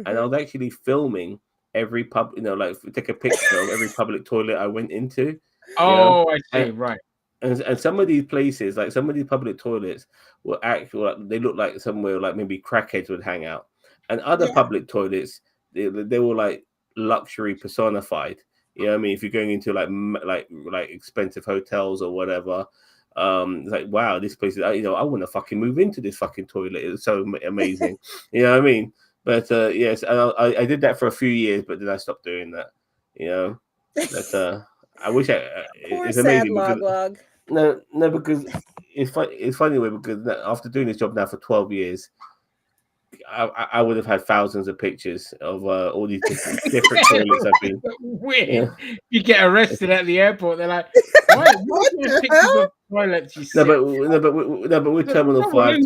and I was actually filming every like take a picture of every public toilet I went into. Oh, I see. Right. And some of these places, like some of these public toilets, were actually they look like somewhere like maybe crackheads would hang out, and other public toilets they were like luxury personified. You know what I mean? If you're going into like expensive hotels or whatever, it's like wow, this place is I want to fucking move into this fucking toilet. It's so amazing. You know what I mean? But yes, and I did that for a few years, but then I stopped doing that. But I wish it's amazing because no, because it's funny way because after doing this job now for 12 years. I would have had thousands of pictures of all these different toilets I've been. Weird. Yeah. You get arrested at the airport. They're like, "What pictures of toilets?" No, but with Terminal 5,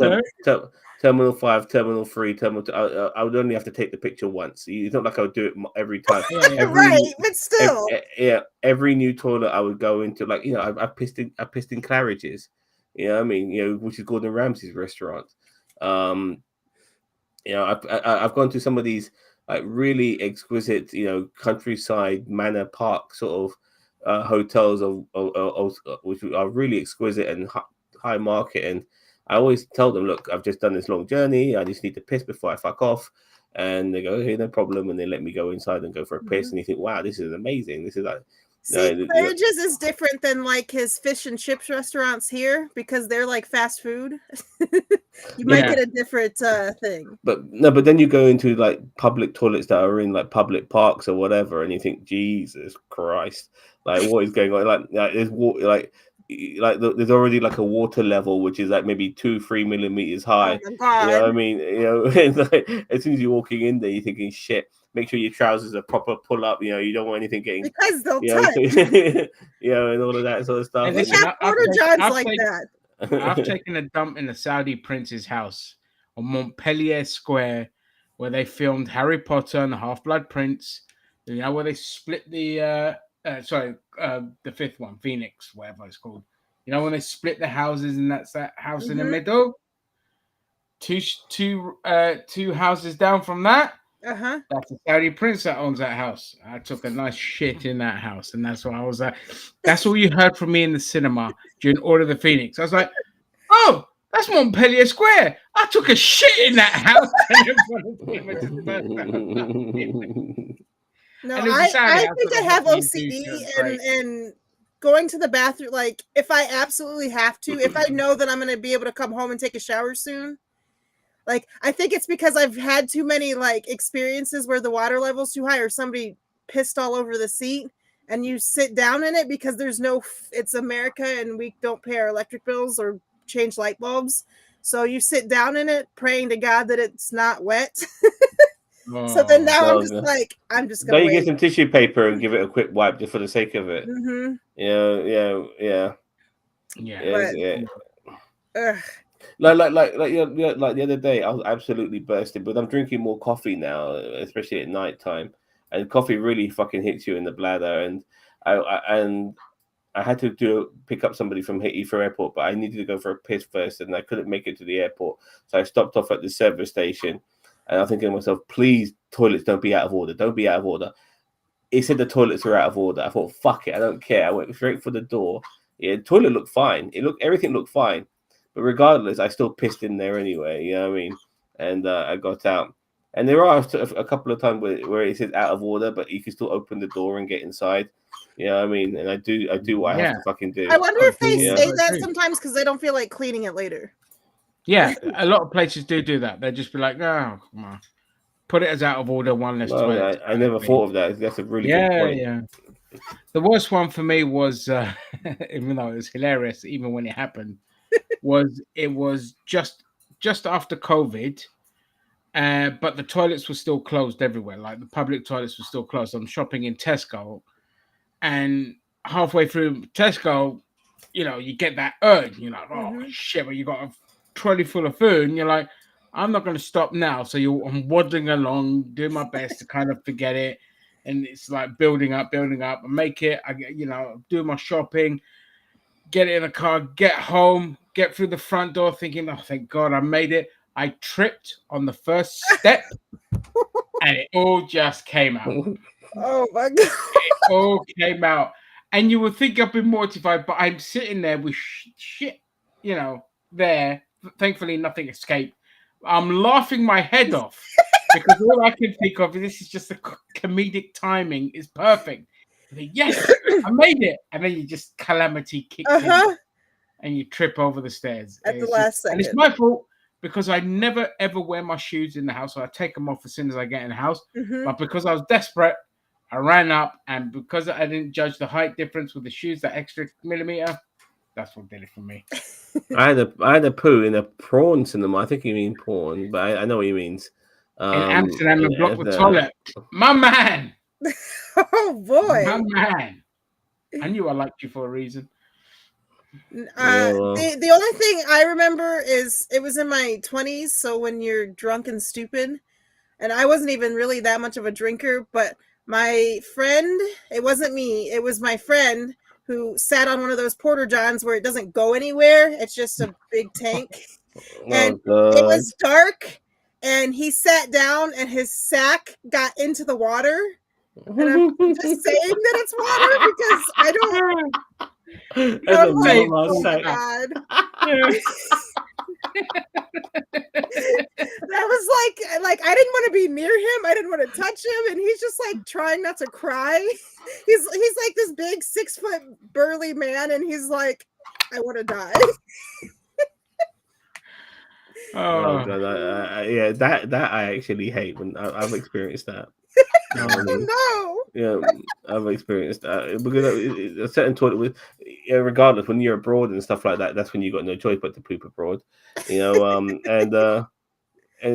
Terminal 5, Terminal 3, Terminal 2, I would only have to take the picture once. It's not like I would do it every time. Right, but still, every new toilet I would go into, like I pissed in Claridge's. You know what I mean? Which is Gordon Ramsay's restaurant. I've gone to some of these like really exquisite, countryside manor park sort of hotels which are really exquisite and high market. And I always tell them, look, I've just done this long journey. I just need to piss before I fuck off. And they go, okay, no problem. And they let me go inside and go for a piss. And you think, wow, this is amazing. This is like, See, Claridge's is different than like his fish and chips restaurants here because they're like fast food. You might get a different thing. But no, but then you go into like public toilets that are in like public parks or whatever, and you think, Jesus Christ, like what is going on? Like there's water, there's already like a water level which is like maybe 2-3 millimeters high. Oh my God. You know what I mean? You know, like, as soon as you're walking in there, you're thinking, shit. Make sure your trousers are proper pull up. You know, you don't want anything getting because they'll touch. You know, and all of that sort of stuff. And listen, Porter Johns like that. I've taken a dump in the Saudi prince's house on Montpellier Square, where they filmed Harry Potter and the Half-Blood Prince. You know, where they split the the fifth one, Phoenix, whatever it's called. You know, when they split the houses, and that's that house in the middle. Two houses down from that. That's the Saudi prince that owns that house. I took a nice shit in that house, and that's why I was like, that's all you heard from me in the cinema during Order of the Phoenix. I was like, oh, that's Montpellier Square. I took a shit in that house. No, I think I have OCD and going to the bathroom, like if I absolutely have to, if I know that I'm going to be able to come home and take a shower soon. Like, I think it's because I've had too many, like, experiences where the water level's too high or somebody pissed all over the seat and you sit down in it because there's no, it's America and we don't pay our electric bills or change light bulbs. So you sit down in it praying to God that it's not wet. So then now I'm just like, I'm just going to get some tissue paper and give it a quick wipe just for the sake of it. Ugh. Like the other day, I was absolutely bursted. But I'm drinking more coffee now, especially at night time, and coffee really fucking hits you in the bladder. And I had to pick up somebody from Heathrow Airport, but I needed to go for a piss first, and I couldn't make it to the airport, so I stopped off at the service station. And I'm thinking to myself, please, toilets don't be out of order. Don't be out of order. It said the toilets were out of order. I thought, fuck it, I don't care. I went straight for the door. Yeah, the toilet looked fine. Everything looked fine. But regardless, I still pissed in there anyway. You know what I mean? And I got out. And there are a couple of times where it says out of order, but you can still open the door and get inside. You know what I mean? And I do what I have to fucking do. I wonder if they say that sometimes because they don't feel like cleaning it later. Yeah, a lot of places do that. They just be like, "Oh, come on, put it as out of order, one less toilet." I never thought of that. That's a really good point. Yeah. The worst one for me was, even though it was hilarious, even when it happened, it was just after COVID, but the toilets were still closed everywhere. Like the public toilets were still closed. I'm shopping in Tesco, and halfway through Tesco, you know, you get that urge. You're like, oh shit, but you got a trolley full of food, and you're like, I'm not going to stop now. So I'm waddling along, doing my best to kind of forget it, and it's like building up. I make it. I get, do my shopping, get in a car, get home, get through the front door, thinking, oh, thank God I made it. I tripped on the first step, and it all just came out. Oh my God! It all came out, and you would think I've been mortified, but I'm sitting there with shit, there. Thankfully, nothing escaped. I'm laughing my head off because all I can think of is this is just the comedic timing is perfect. Yes, I made it, and then you just calamity kicks in, and you trip over the stairs at the last second. And it's my fault because I never ever wear my shoes in the house, so I take them off as soon as I get in the house. But because I was desperate, I ran up, and because I didn't judge the height difference with the shoes, that extra millimeter. That's what did it for me. I had a poo in a prawn cinema. I think you mean porn, but I know what you mean. In Amsterdam, and blocked the toilet. My man. Oh boy. My man. I knew I liked you for a reason. The only thing I remember is it was in my 20s, so when you're drunk and stupid, and I wasn't even really that much of a drinker, but my friend, it wasn't me, it was my friend who sat on one of those Porter Johns where it doesn't go anywhere. It's just a big tank. And it was dark, and he sat down, and his sack got into the water. And I'm just saying that it's water because I don't. That's oh my God. That was like I didn't want to be near him. I didn't want to touch him, and he's just like trying not to cry. He's like this big 6-foot burly man, and he's like, I want to die. Oh Oh, god, yeah, that I actually hate when I've experienced that. Oh no. Yeah, I've experienced that because a certain toilet with, yeah, regardless, when you're abroad and stuff like that, that's when you got no choice but to poop abroad, and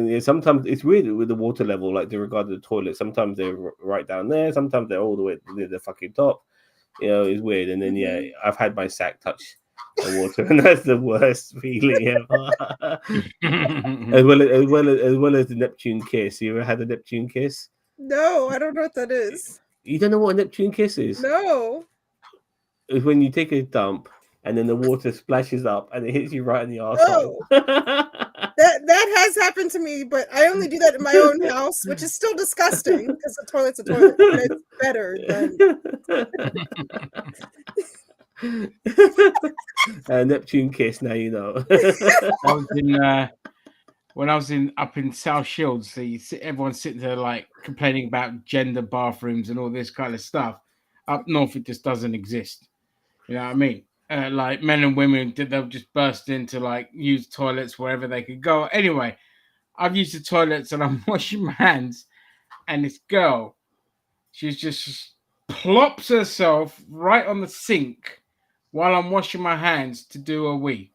yeah, sometimes it's weird with the water level, like they regard the toilet. Sometimes they're right down there, sometimes they're all the way near the fucking top. It's weird. And then yeah, I've had my sack touch the water, and that's the worst feeling ever. as well as the Neptune kiss. You ever had a Neptune kiss? No, I don't know what that is. You don't know what a Neptune kiss is? No. It's when you take a dump and then the water splashes up and it hits you right in the arsehole. Oh, that has happened to me, but I only do that in my own house, which is still disgusting because the toilet's a toilet, but it's better than Neptune kiss. Now you know. I was when I was up in South Shields. Everyone's sitting there like complaining about gender bathrooms and all this kind of stuff. Up north, it just doesn't exist. You know what I mean? Like men and women, they'll just burst into like use toilets wherever they could go. Anyway, I've used the toilets and I'm washing my hands, and this girl, she's just plops herself right on the sink while I'm washing my hands to do a wee.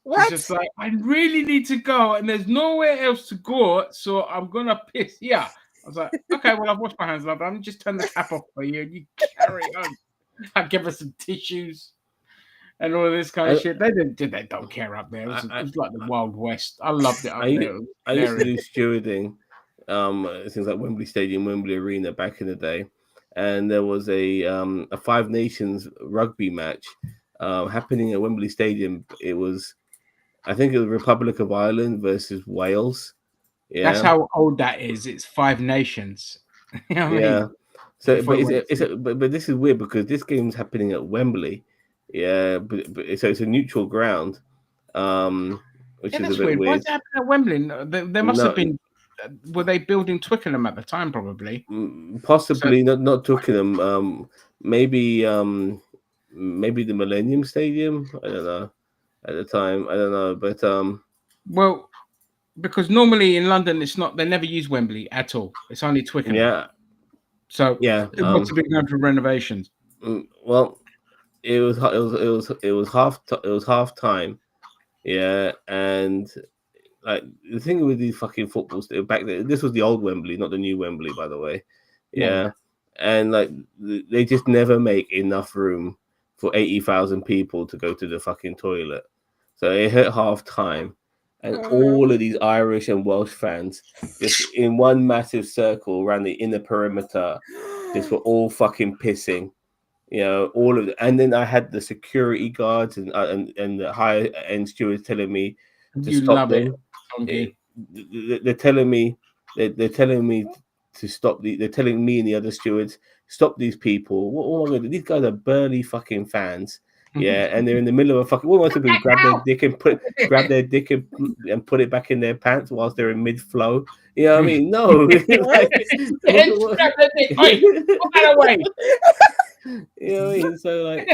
what? She's just like, I really need to go, and there's nowhere else to go, so I'm gonna piss. Yeah. I was like, okay, well, I've washed my hands, love. I'm just turn the tap off for you, and you carry on. I give her some tissues and all of this kind of shit. They don't care up there. It was like the Wild West. I loved it up there. I used to do stewarding, things like Wembley Stadium, Wembley Arena back in the day, and there was a Five Nations rugby match happening at Wembley Stadium. It was, I think, it was Republic of Ireland versus Wales. Yeah, That's how old that is. It's Five Nations. You know what I mean? So, but this is weird because this game's happening at Wembley. Yeah, but so it's a neutral ground, which is a bit weird. weird. What's happening at Wembley? There must have been. Were they building Twickenham at the time? Probably. Possibly not Twickenham. Maybe the Millennium Stadium. I don't know. At the time, I don't know, but well, because normally in London it's not. They never use Wembley at all. It's only Twickenham. Yeah. So yeah, it must have been going for renovations. Well, it was half time. Yeah, and like the thing with these fucking footballs back then, this was the old Wembley, not the new Wembley, by the way. Yeah, and like they just never make enough room for 80,000 people to go to the fucking toilet. So it hit half time, and all of these Irish and Welsh fans just in one massive circle around the inner perimeter, just were all fucking pissing. All of it. And then I had the security guards and the higher end stewards telling me to stop them. They're telling me to stop. They're telling me and the other stewards, stop these people. What am I going to do? These guys are burly fucking fans. Yeah, and they're in the middle of a fucking. What am I supposed to do? Grab their dick and put it back in their pants whilst they're in mid flow. You know what I mean? No. Like, grab their dick. Oi, put that away. You know what I mean? So like,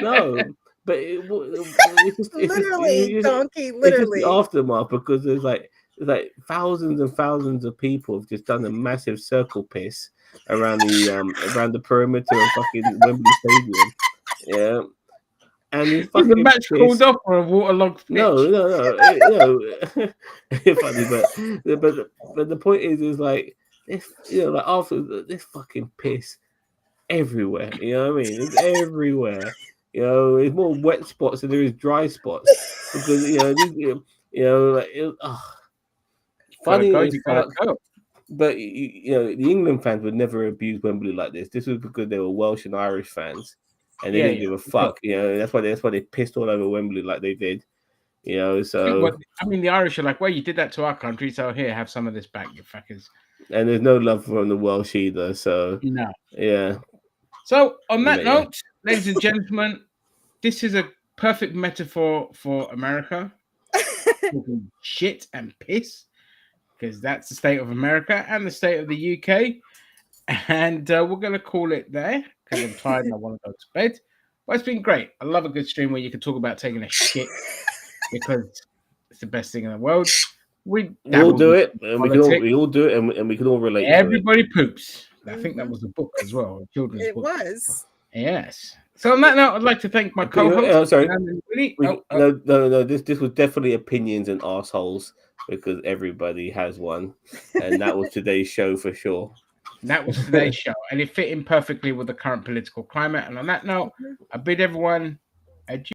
no, but it's literally, donkey, literally. It's the aftermath because there's like thousands and thousands of people have just done a massive circle piss around the perimeter of fucking Wembley Stadium. Yeah. And it's the match called off for a waterlogged pitch. No. Funny, but the point is like this, like after this fucking piss everywhere. You know what I mean? It's everywhere. It's more wet spots than there is dry spots because funny as fuck. But the England fans would never abuse Wembley like this. This was because they were Welsh and Irish fans, and they didn't give a fuck. That's why they pissed all over Wembley like they did. So I mean, the Irish are like, well, you did that to our country, so here, have some of this back, you fuckers. And there's no love from the Welsh either. So no, yeah. So on that note, ladies and gentlemen, this is a perfect metaphor for America. Shit and piss, because that's the state of America and the state of the UK. And we're going to call it there because I'm tired and I want to go to bed. But it's been great. I love a good stream where you can talk about taking a shit because it's the best thing in the world. We'll do it, and politics. we all do it, and we can all relate. Everybody poops. I think that was a book as well, a children's It book. was. Yes. So on that note, I'd like to thank my co-host. Sorry. Willie. No. This was definitely opinions and assholes because everybody has one, and that was today's show for sure. That was today's show, and it fit in perfectly with the current political climate. And on that note, I bid everyone adieu.